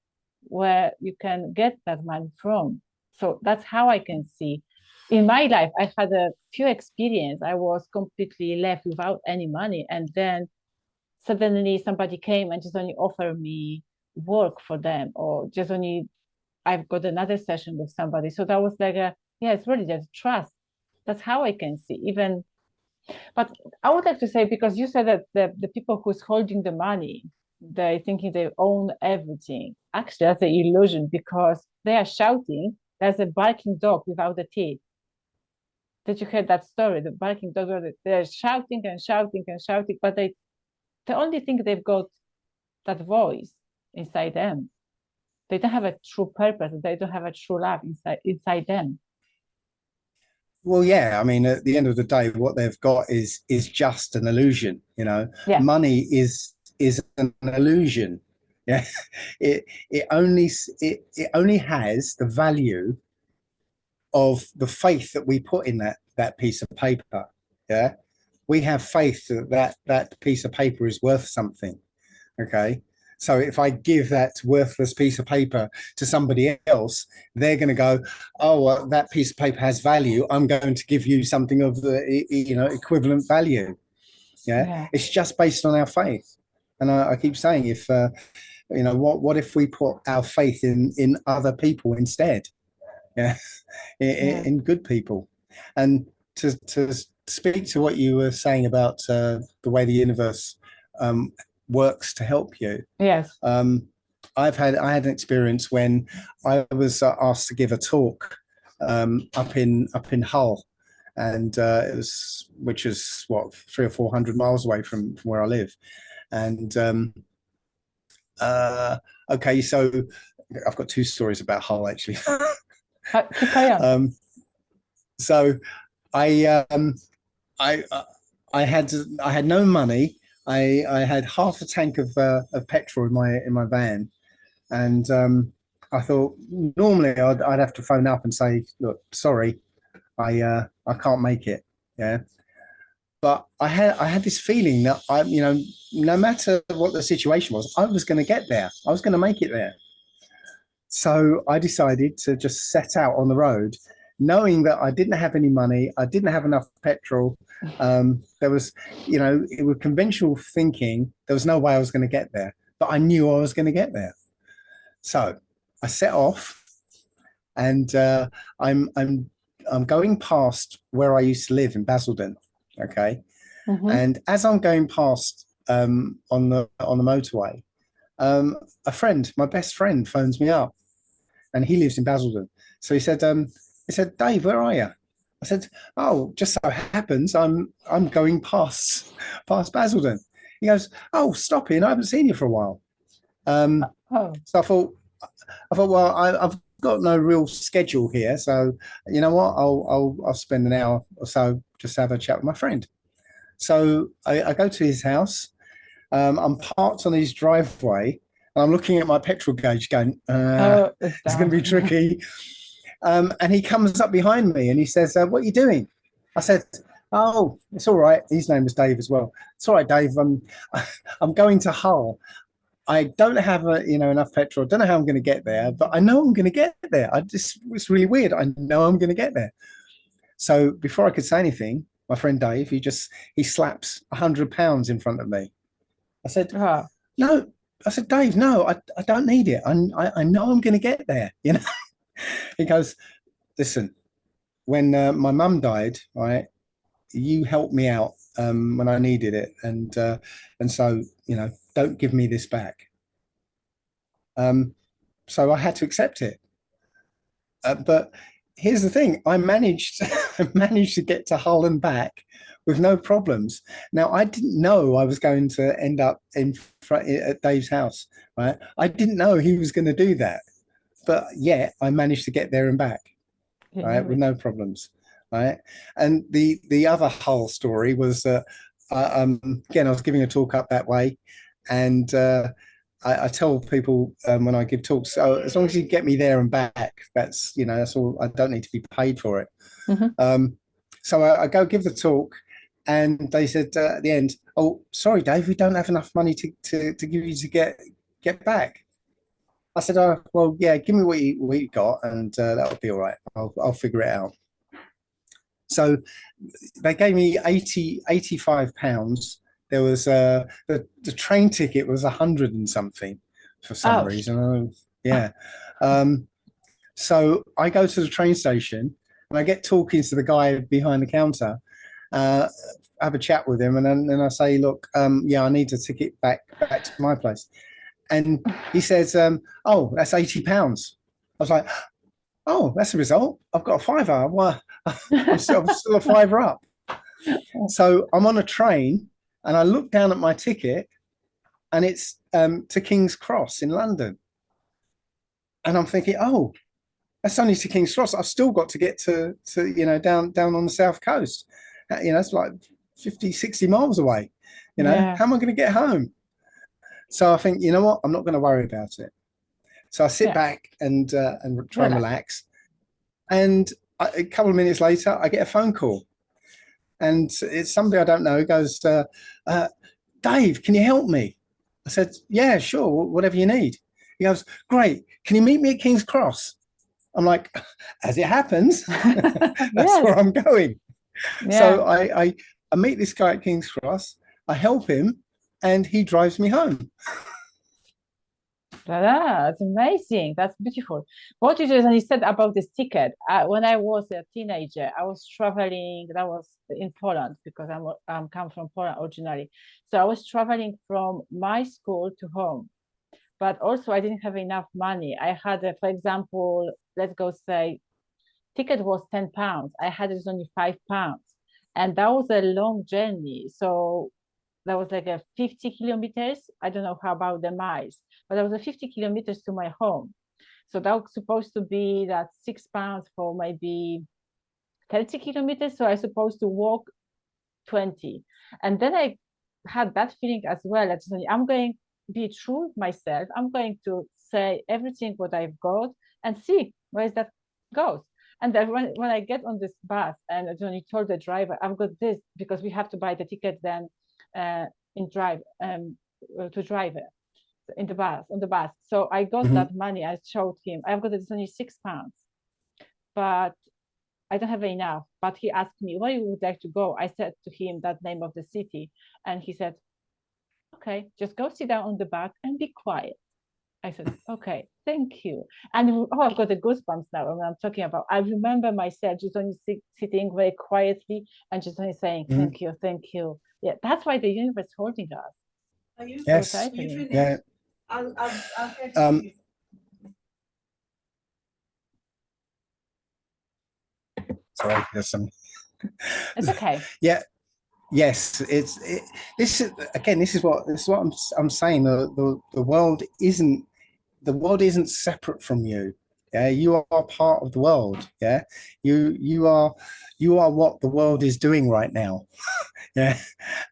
where you can get that money from. So that's how I can see. In my life, I've had a few experiences. I was completely left without any money. And then suddenly somebody came and just only offered me work for them, or just only I've got another session with somebody. So that was like it's really just trust. That's how I can see even. But I would like to say, because you said that the people who's holding the money, they're thinking they own everything. Actually, that's an illusion because they are shouting. There's a barking dog without the teeth. Did you hear that story? The barking dog, they're shouting and shouting and shouting, but they only think they've got that voice inside them. They don't have a true purpose. They don't have a true love inside them. Well, yeah. I mean, at the end of the day, what they've got is just an illusion. You know, money is an illusion. Yeah, it only has the value of the faith that we put in that piece of paper. Yeah, we have faith that piece of paper is worth something. Okay, So if I give that worthless piece of paper to somebody else, they're going to go, oh, well, that piece of paper has value. I'm going to give you something of the, equivalent value. Yeah. It's just based on our faith. And I keep saying, if, what if we put our faith in other people instead? Yeah. in good people. And to speak to what you were saying about the way the universe works to help you. Yes. I had an experience when I was asked to give a talk up in Hull, and which is what 300 or 400 miles away from where I live. And okay, so I've got two stories about Hull actually. Carry on. So I had no money. I had half a tank of petrol in my van, and I thought normally I'd have to phone up and say, look, sorry, I can't make it. Yeah, but I had this feeling that no matter what the situation was, I was going to get there. I was going to make it there. So I decided to just set out on the road, knowing that I didn't have any money, I didn't have enough petrol. There was, with conventional thinking, there was no way I was going to get there, but I knew I was going to get there. So I set off, and I'm going past where I used to live in Basildon. Okay, and as I'm going past on the motorway, a friend, my best friend, phones me up, and he lives in Basildon. So he said, Dave, where are you? I said, oh, just so happens I'm going past Basildon. He goes, oh, stop in. I haven't seen you for a while. So I thought, well, I've got no real schedule here, so you know what? I'll spend an hour or so just have a chat with my friend. So I go to his house. I'm parked on his driveway, and I'm looking at my petrol gauge, going, it's going to be tricky. And he comes up behind me and he says, what are you doing? I said, oh, it's all right. His name was Dave as well. It's all right, Dave. I'm going to Hull. I don't have enough petrol. I don't know how I'm going to get there, but I know I'm going to get there. It's really weird. I know I'm going to get there. So before I could say anything, my friend Dave, he slaps £100 in front of me. I said, no. I said, Dave, no, I don't need it. I know I'm going to get there. He goes, listen, when my mum died, right, you helped me out when I needed it, and so don't give me this back. So I had to accept it. But here's the thing: I managed to get to Hull and back with no problems. Now I didn't know I was going to end up in front at Dave's house. Right, I didn't know he was going to do that. But yeah, I managed to get there and back, right, with no problems, right. And the other Hull story was that again, I was giving a talk up that way, and I tell people when I give talks, so as long as you get me there and back, that's all. I don't need to be paid for it. So I go give the talk, and they said at the end, "Oh, sorry, Dave, we don't have enough money to give you to get back." I said, oh, well, yeah, give me what you got, and that'll be all right. I'll figure it out. So they gave me 85 pounds. There was the train ticket was 100 and something for some reason. Yeah. So I go to the train station and I get talking to the guy behind the counter, have a chat with him, and then I say, look, yeah, I need a ticket back to my place. And he says, oh, that's £80. I was like, oh, that's the result. I've got a fiver. Well, I'm still a fiver up. So I'm on a train and I look down at my ticket, and it's to King's Cross in London. And I'm thinking, oh, that's only to King's Cross. I've still got to get to down on the south coast. It's like 50, 60 miles away. How am I going to get home? So I think, you know what? I'm not going to worry about it. So I sit back and try and relax. And a couple of minutes later, I get a phone call. And it's somebody I don't know. He goes, Dave, can you help me? I said, yeah, sure, whatever you need. He goes, great. Can you meet me at King's Cross? I'm like, as it happens, that's where Yes. I'm going. Yeah. So I meet this guy at King's Cross. I help him, and he drives me home. That's amazing. That's beautiful. What you said about this ticket. When I was a teenager, I was traveling. That was in Poland because I'm come from Poland originally. So I was traveling from my school to home, but also I didn't have enough money. I had, for example, let's go say, ticket was £10. I had it only £5, and that was a long journey. So that was like a 50 kilometers. I don't know how about the miles, but that was a 50 kilometers to my home. So that was supposed to be that £6 for maybe 30 kilometers. So I supposed to walk 20. And then I had that feeling as well. That I'm going to be true with myself. I'm going to say everything what I've got and see where that goes. And then when I get on this bus and Johnny told the driver, I've got this because we have to buy the ticket then uh, in drive to drive it in the bus on the bus. So I got Mhm. that money. I showed him. I've got it's only £6, but I don't have enough. But he asked me where you would like to go. I said to him that name of the city, and he said, "Okay, just go sit down on the back and be quiet." I said, "Okay, thank you." And oh, I've got the goosebumps now when I'm talking about. I remember myself just only sitting very quietly and just only saying, Mhm. "Thank you, thank you." Yeah, that's why the universe is holding us. Are you, So Yes. you certainly. finished? Yeah. I'll catch Um, you. sorry, there's some. It's okay. Yeah. Yes. This is again. This is what I'm saying. The world isn't separate from you. Yeah, you are part of the world. Yeah, you are what the world is doing right now. Yeah,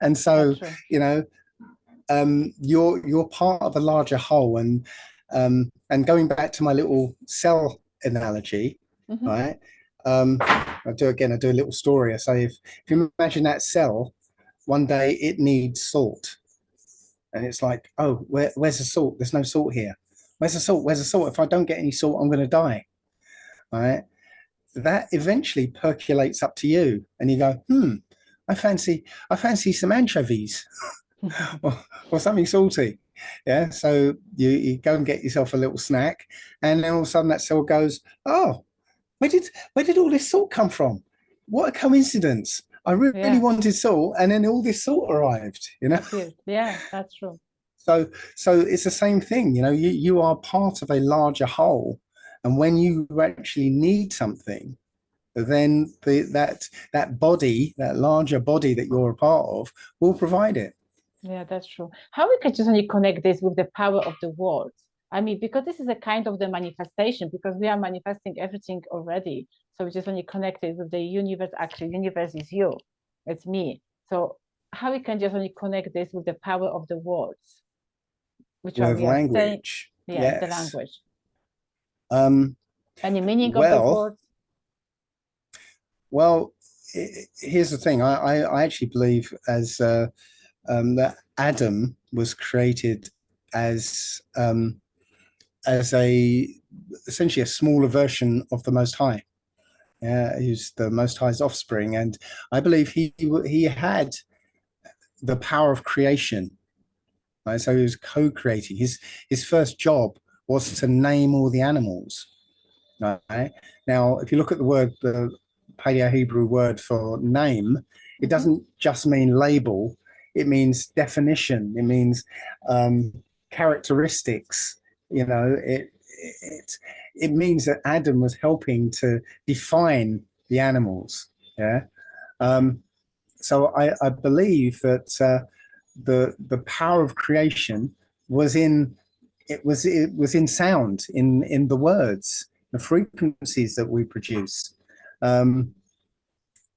and That's so true. you know you're part of a larger whole. And going back to my little cell analogy, Mm-hmm. right? I do a little story. I say if you imagine that cell, one day it needs salt, and it's like, oh, where's the salt? There's no salt here. Where's the salt? Where's the salt? If I don't get any salt, I'm going to die. Right? That eventually percolates up to you, and you go, I fancy some anchovies or something salty. Yeah. So you go and get yourself a little snack, and then all of a sudden that cell goes, oh, where did all this salt come from? What a coincidence. I really Yeah, wanted salt, and then all this salt arrived, you know. appeared. Yeah, that's true. So it's the same thing, you are part of a larger whole. And when you actually need something, then that body, that larger body that you're a part of, will provide it. Yeah, that's true. How we can just only connect this with the power of the words? I mean, because this is a kind of the manifestation, because we are manifesting everything already. So we just only connect it with the universe. Actually, universe is you, it's me. So how we can just only connect this with the power of the words, which are With we are saying, language. yes, the Yes. language. Um, Any meaning of the well, words? well, here's the thing. I actually believe that Adam was created as a essentially a smaller version of the Most High. Who's the Most High's offspring, and I believe he had the power of creation. Right? So he was co-creating. His first job was to name all the animals. Right? Now, if you look at the Paleo Hebrew word for name, it Mhm. doesn't just mean label. It means definition. It means characteristics. It it means that Adam was helping to define the animals. Yeah. Um, so I believe that the power of creation was in it was in sound, in the words, the frequencies that we produce. Um,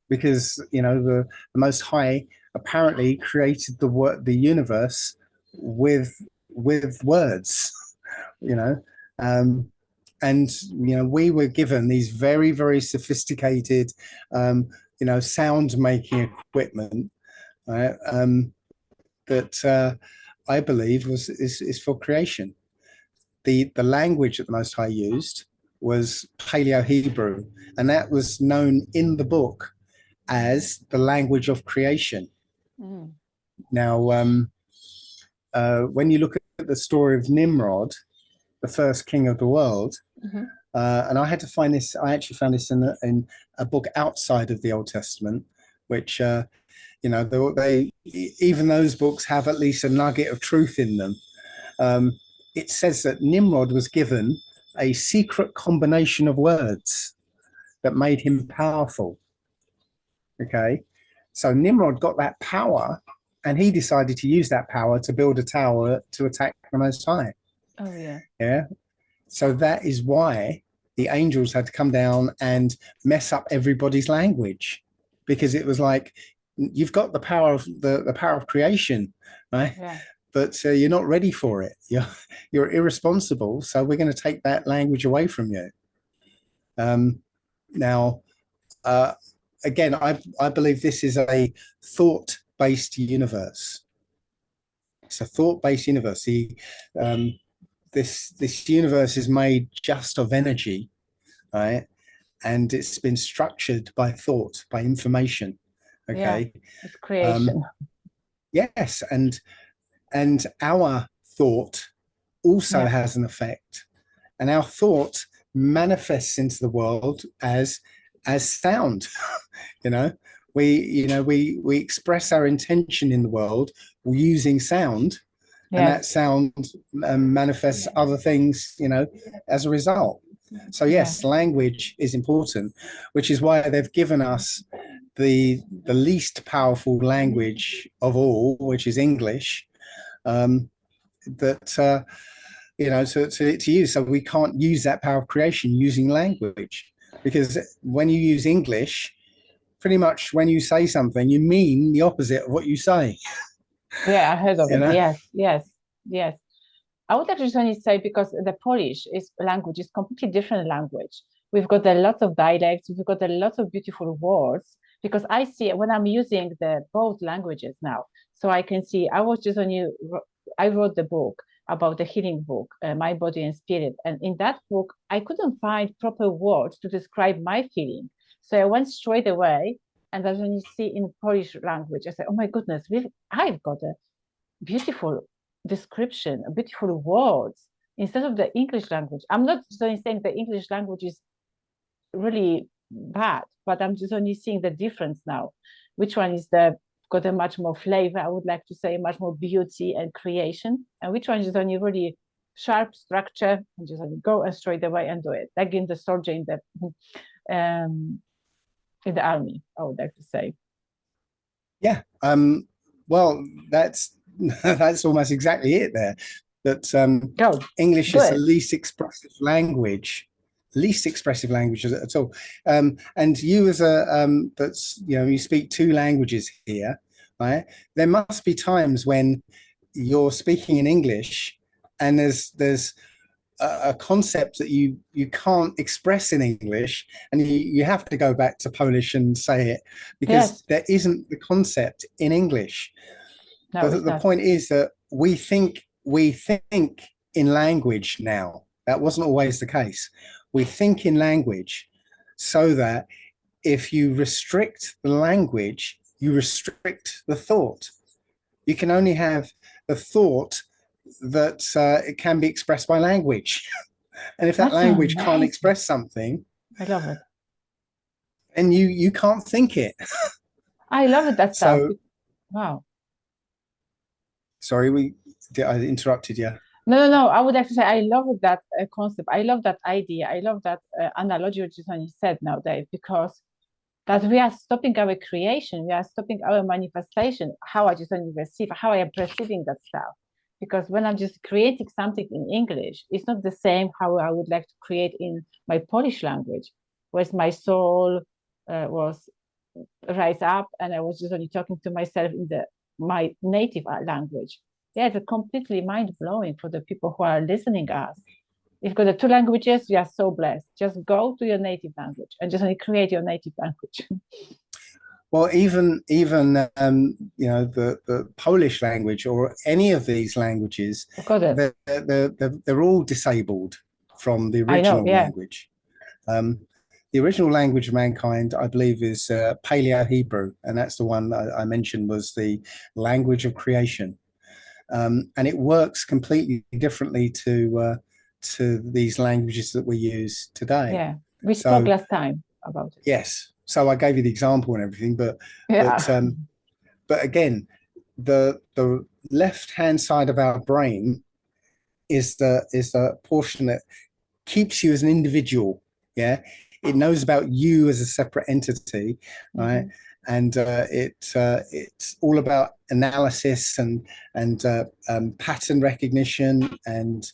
because the Most High apparently created the universe with words, you know. Um, and we were given these very, very sophisticated sound making equipment, right? That I believe, is for creation. The language that the Most High used was Paleo-Hebrew, and that was known in the book as the language of creation. Mm. Now, when you look at the story of Nimrod, the first king of the world, Mm-hmm. And I had to find this. I actually found this in a book outside of the Old Testament, which they even those books have at least a nugget of truth in them. It says that Nimrod was given a secret combination of words that made him powerful. Okay, so Nimrod got that power, and he decided to use that power to build a tower to attack the Most High. Oh yeah. Yeah. So that is why the angels had to come down and mess up everybody's language, because it was like, you've got the power of the power of creation, right? Yeah. But you're not ready for it. You're irresponsible. So we're going to take that language away from you. Now, again, I believe this is a thought-based universe. It's a thought-based universe. This universe is made just of energy, right? And it's been structured by thought, by information. Okay. Yeah, it's creation. Yes, and our thought also has an effect, and our thought manifests into the world as sound. We express our intention in the world using sound. And that sound manifests other things, as a result. So yes, language is important, which is why they've given us the least powerful language of all, which is English, to use. So we can't use that power of creation using language, because when you use English, pretty much when you say something, you mean the opposite of what you say. Yeah, I heard of it. Yes. I would actually say, because the Polish language is completely different language. We've got a lot of dialects. We've got a lot of beautiful words. Because I see when I'm using both languages now, so I can see. I wrote the book about the healing book, My Body and Spirit, and in that book I couldn't find proper words to describe my feeling. So I went straight away, and as when you see in Polish language, I said, "Oh my goodness, I've got a beautiful description, beautiful words instead of the English language." I'm not saying the English language is really bad, but I'm just only seeing the difference now. Which one is got a much more flavor? I would like to say much more beauty and creation, and which one is only really sharp structure and just only go and straight away and do it, like in the soldier in the army. I would like to say. Yeah. Well, that's almost exactly it there. That English is the least expressive language at all. And you as you speak two languages here, right? There must be times when you're speaking in English and there's a concept that you can't express in English, and you have to go back to Polish and say it, because there isn't the concept in English. No, the point is that we think in language now. That wasn't always the case. We think in language, so that if you restrict the language, you restrict the thought. You can only have the thought that it can be expressed by language. And if that language can't express something, I love it. And you can't think it. I love it. That stuff. Wow. Sorry, I interrupted you. No. I would like to say I love that concept. I love that idea. I love that analogy which is only said nowadays, because that we are stopping our creation, we are stopping our manifestation, how I just only receive, how I am perceiving that stuff. Because when I'm just creating something in English, it's not the same how I would like to create in my Polish language, whereas my soul was rise up, and I was just only talking to myself in my native language. Yeah, it's completely mind-blowing for the people who are listening us. If you've got the two languages, you are so blessed. Just go to your native language and just only create your native language. Well, even the Polish language or any of these languages, Got it. they're all disabled from the I know, original yeah. language. The original language of mankind, I believe, is Paleo-Hebrew, and that's the one I mentioned was the language of creation, and it works completely differently to these languages that we use today. Yeah, we So spoke last time about it. yes, so I gave you the example and everything, Yeah. but again, the left-hand side of our brain is the portion that keeps you as an individual. Yeah, it knows about you as a separate entity, right? And it's all about analysis and pattern recognition, and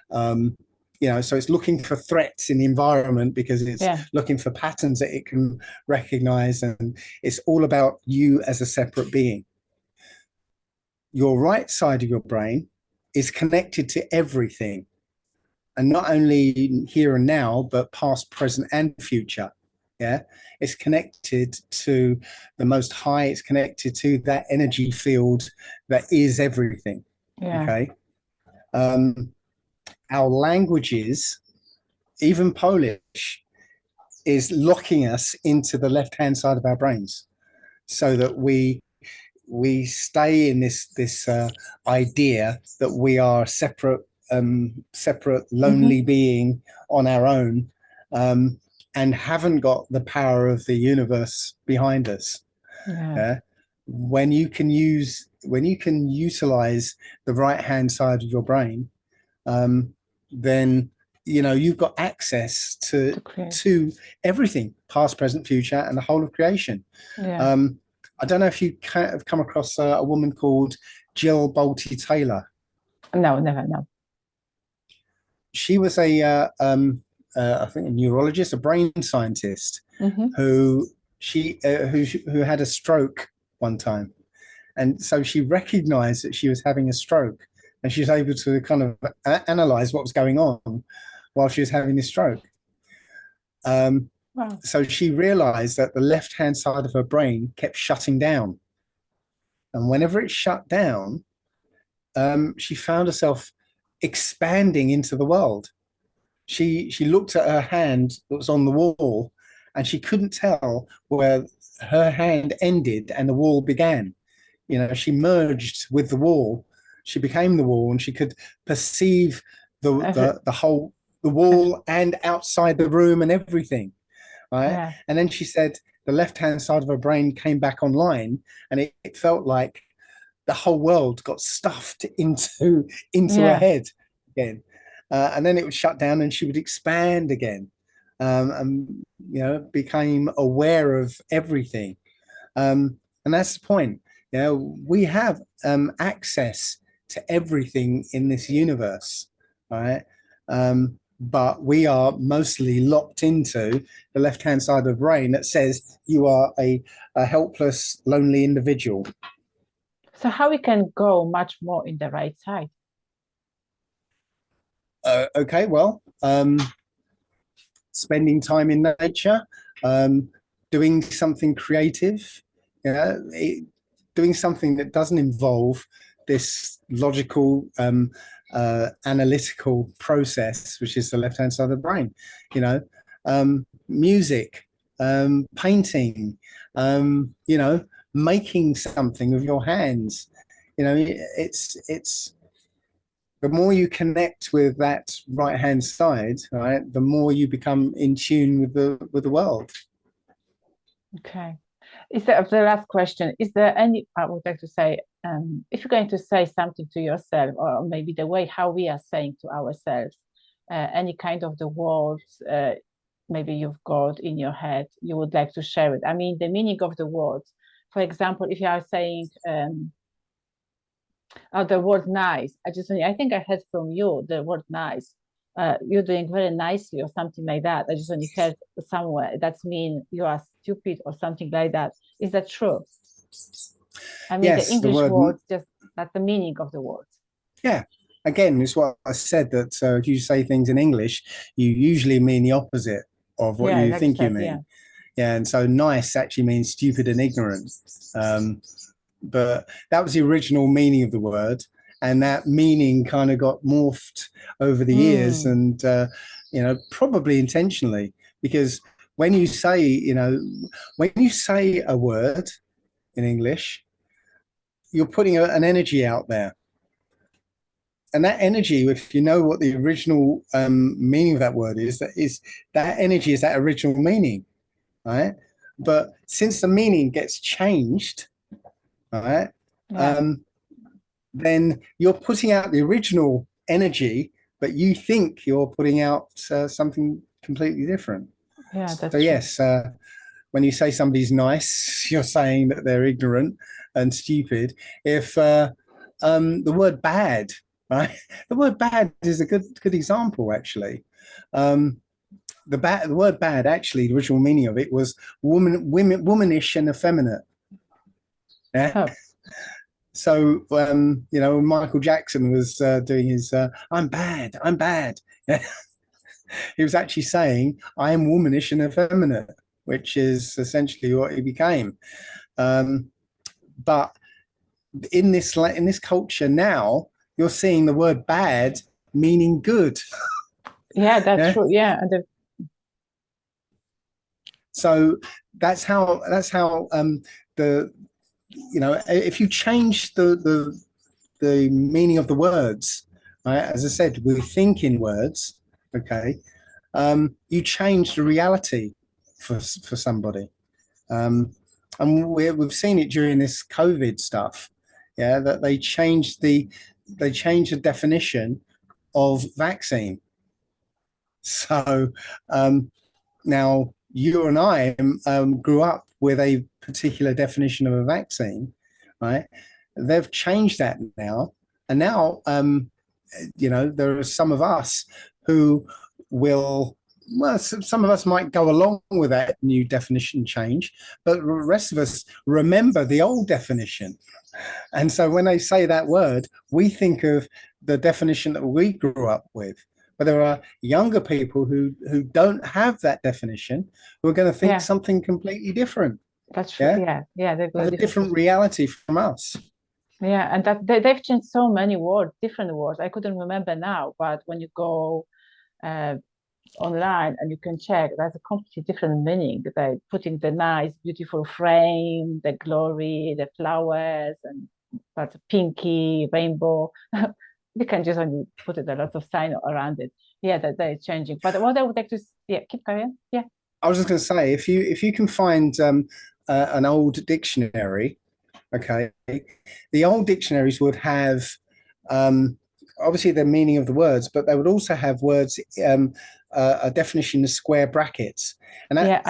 so it's looking for threats in the environment because it's looking for patterns that it can recognize, and it's all about you as a separate being. Your right side of your brain is connected to everything, and not only here and now, but past, present, and future. Yeah, it's connected to the Most High. It's connected to that energy field that is everything. Yeah. Okay. Our languages, even Polish, is locking us into the left-hand side of our brains, so that we stay in this idea that we are separate, lonely being on our own, and haven't got the power of the universe behind us. Yeah. When you can utilize the right hand side of your brain, then you've got access to everything, past, present, future, and the whole of creation. Yeah. I don't know if you have come across a woman called Jill Bolte Taylor. No, never. No. She was I think a neurologist, a brain scientist, who had a stroke one time, and so she recognized that she was having a stroke, and she was able to kind of analyze what was going on while she was having this stroke. Wow. So she realized that the left-hand side of her brain kept shutting down, and whenever it shut down, she found herself expanding into the world. She looked at her hand that was on the wall, and she couldn't tell where her hand ended and the wall began. She merged with the wall. She became the wall, and she could perceive the wall and outside the room and everything. Right. Yeah. And then she said the left-hand side of her brain came back online, and it felt like the whole world got stuffed into her head again. And then it would shut down, and she would expand again, and became aware of everything. And that's the point. We have access to everything in this universe, right? But we are mostly locked into the left-hand side of the brain that says you are a helpless, lonely individual. So how we can go much more in the right side? Okay, well, spending time in nature, doing something creative, doing something that doesn't involve this logical, analytical process, which is the left-hand side of the brain. Music, painting, making something with your hands. It's the more you connect with that right-hand side, right, the more you become in tune with the world. Okay. Is there the last question? Is there any? I would like to say, if you're going to say something to yourself, or maybe the way how we are saying to ourselves, any kind of the words, maybe you've got in your head, you would like to share it. I mean, the meaning of the words. For example, if you are saying, the word nice, I think I heard from you the word nice. You're doing very nicely or something like that. I just only heard somewhere that's mean you are stupid or something like that. Is that true? I mean, yes, the English words, just that's the meaning of the words. Yeah. Again, it's what I said, that if you say things in English, you usually mean the opposite of what you think you mean. Yeah, and so nice actually means stupid and ignorant. But that was the original meaning of the word, and that meaning kind of got morphed over the years, and probably intentionally, because when you say a word in English, you're putting an energy out there. And that energy, if you know what the original meaning of that word is that energy is that original meaning, right? But since the meaning gets changed, right, then you're putting out the original energy, but you think you're putting out something completely different. Yeah, that's so. True. Yes, when you say somebody's nice, you're saying that they're ignorant and stupid. If the word bad, right? The word bad is a good example, actually. The word bad, actually, the original meaning of it was womanish and effeminate. Yeah. Oh. So Michael Jackson was doing his I'm bad. He was actually saying I am womanish and effeminate, which is essentially what he became. But in this culture now, you're seeing the word bad meaning good. Yeah, that's true. Yeah. So that's how if you change the meaning of the words, right? As I said, we think in words, okay? You change the reality for somebody. And we've seen it during this COVID stuff, yeah, that they changed the definition of vaccine. So now you and I grew up with a particular definition of a vaccine, right? They've changed that now, and now there are some of us who will. Well, some of us might go along with that new definition change, but the rest of us remember the old definition. And so when they say that word, we think of the definition that we grew up with. But there are younger people who don't have that definition, who are going to think something completely different. That's true. Yeah. They have a different reality from us. Yeah, and that they've changed so many words, different words. I couldn't remember now, but when you go online and you can check, there's a completely different meaning. They putting the nice, beautiful frame, the glory, the flowers, and that's pinky, rainbow. You can just only put it a lot of sign around it. Yeah, that they're changing. But what I would like to, keep going. Yeah. I was just going to say, if you can find an old dictionary, okay, the old dictionaries would have obviously the meaning of the words, but they would also have words, a definition of square brackets, and that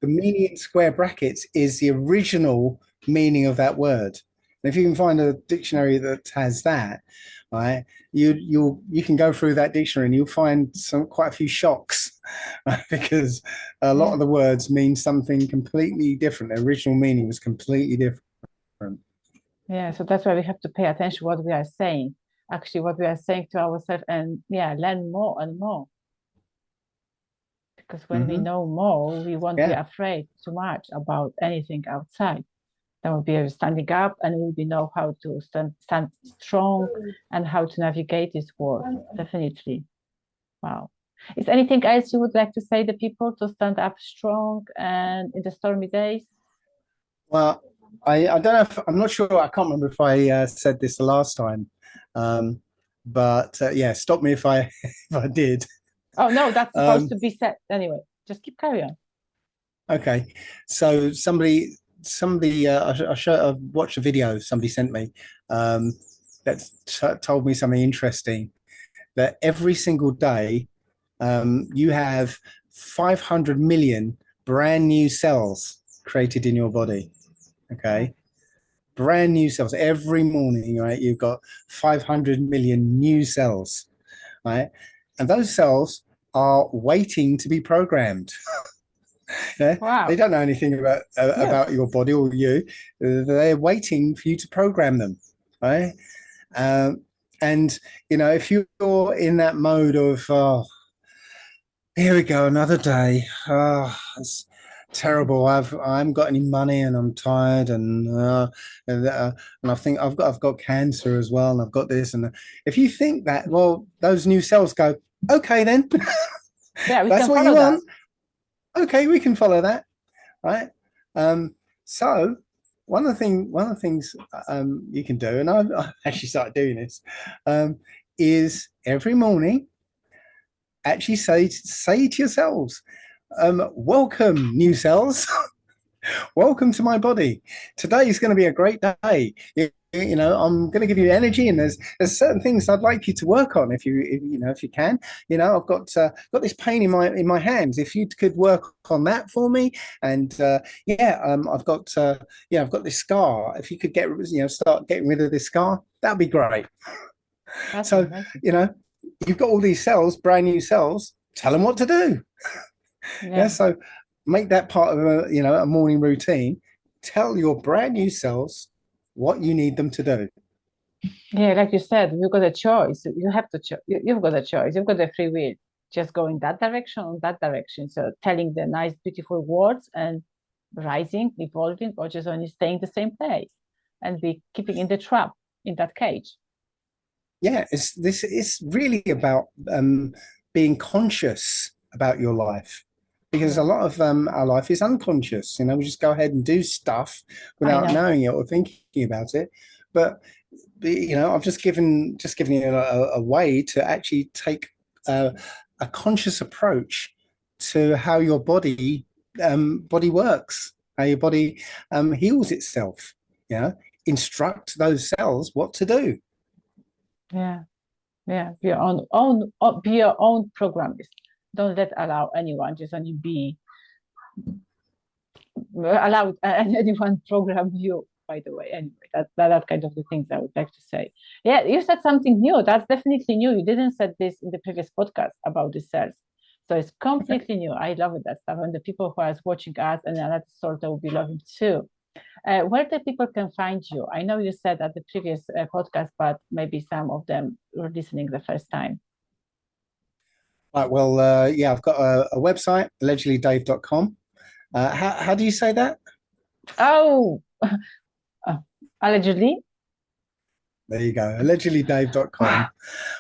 the meaning in square brackets is the original meaning of that word. And if you can find a dictionary that has that, right, you can go through that dictionary and you'll find quite a few shocks, because a lot of the words mean something completely different. The original meaning was completely different. Yeah, so that's why we have to pay attention to what we are saying, actually what we are saying to ourselves, and learn more and more. Because when we know more, we won't be afraid too much about anything outside. Then we'll be standing up, and we'll know how to stand strong and how to navigate this world. Definitely. Wow. Is anything else you would like to say to people to stand up strong and in the stormy days? Well, I don't know if I'm not sure. I can't remember if I said this the last time, but stop me if I did. Oh no, that's supposed to be said anyway. Just keep carry on. Okay, so somebody I watched a video somebody sent me that told me something interesting. That every single day you have 500 million brand new cells created in your body. Okay, brand new cells every morning, right? You've got 500 million new cells, right? And those cells are waiting to be programmed. Wow. They don't know anything about your body or you. They're waiting for you to program them, right? And if you're in that mode of, oh, here we go, another day. terrible. I haven't got any money, and I'm tired, and I think I've got cancer as well, and I've got this. And if you think that, well, those new cells go, okay, then Yeah, we that's can what you follow want. Okay, we can follow that, right? So one of the things you can do, and I've actually started doing this, is every morning actually say to yourselves, welcome, new cells. Welcome to my body. Today is going to be a great day. You know, I'm going to give you energy, and there's certain things I'd like you to work on if you can. You know, I've got this pain in my hands. If you could work on that for me, and I've got I've got this scar. If you could start getting rid of this scar, that'd be great. That's So amazing. you know, you've got all these cells, brand new cells. Tell them what to do. Yeah. So make that part of a morning routine. Tell your brand new cells what you need them to do. Yeah, like you said, you've got a choice. You have to you've got a choice. You've got a free will. Just go in that direction or that direction. So telling the nice, beautiful words and rising, evolving, or just only staying the same place and be keeping in the trap, in that cage. Yeah, it's really about being conscious about your life, because a lot of our life is unconscious. You know, we just go ahead and do stuff without knowing it or thinking about it. But you know, I've just given you a way to actually take a conscious approach to how your body works, how your body heals itself. Yeah, instruct those cells what to do. Yeah, yeah. Be your be your own programmist. Don't allow anyone just only be allow anyone program you. By the way, anyway, that kind of the things I would like to say. Yeah, you said something new. That's definitely new. You didn't said this in the previous podcast about the cells. So it's completely new. I love it, that stuff. And the people who are watching us and that sort of will be loving too. Where the people can find you? I know you said at the previous podcast, but maybe some of them were listening the first time. Right, well, I've got a website, allegedlydave.com. How do you say that? Oh, allegedly. There you go, allegedlydave.com.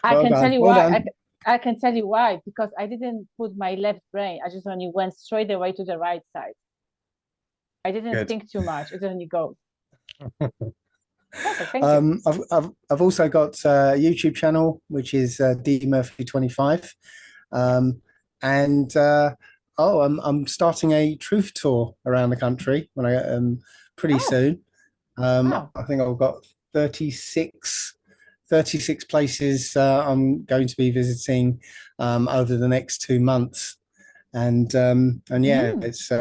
I Well can tell done. you Well why. done. I can tell you why, because I didn't put my left brain. I just only went straight away to the right side. I didn't Good. think too much. It only goes. Perfect. Thank you. I've also got a YouTube channel, which is D Murphy 25. And I'm starting a truth tour around the country when I pretty soon. Wow. I think I've got 36 places I'm going to be visiting over the next 2 months. And it's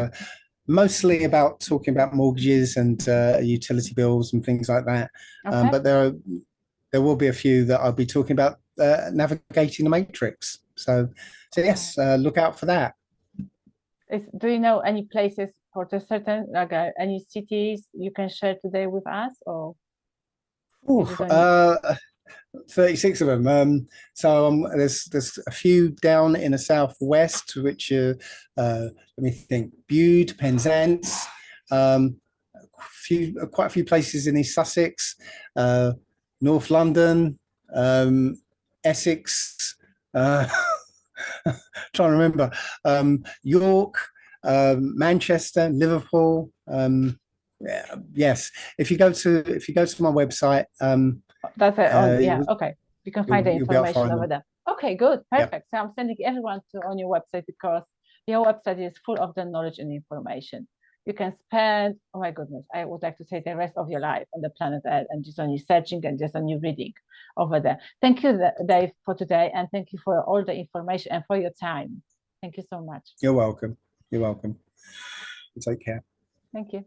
mostly about talking about mortgages and utility bills and things like that. Okay. But there will be a few that I'll be talking about navigating the matrix. So yes, look out for that. Do you know any places for the certain, like any cities you can share today with us, or? 36 of them. There's a few down in the southwest, which let me think: Bude, Penzance, quite a few places in East Sussex, North London, Essex. Trying to remember, York, Manchester, Liverpool. Yes, if you go to my website, that's it. Yeah, okay. You can find the information over there. Okay, good, perfect. So I'm sending everyone on your website, because your website is full of the knowledge and information. You can spend, oh my goodness, I would like to say the rest of your life on the planet Earth and just only searching and just only reading over there. Thank you, Dave, for today, and thank you for all the information and for your time. Thank you so much. You're welcome. You're welcome. Take care. Thank you.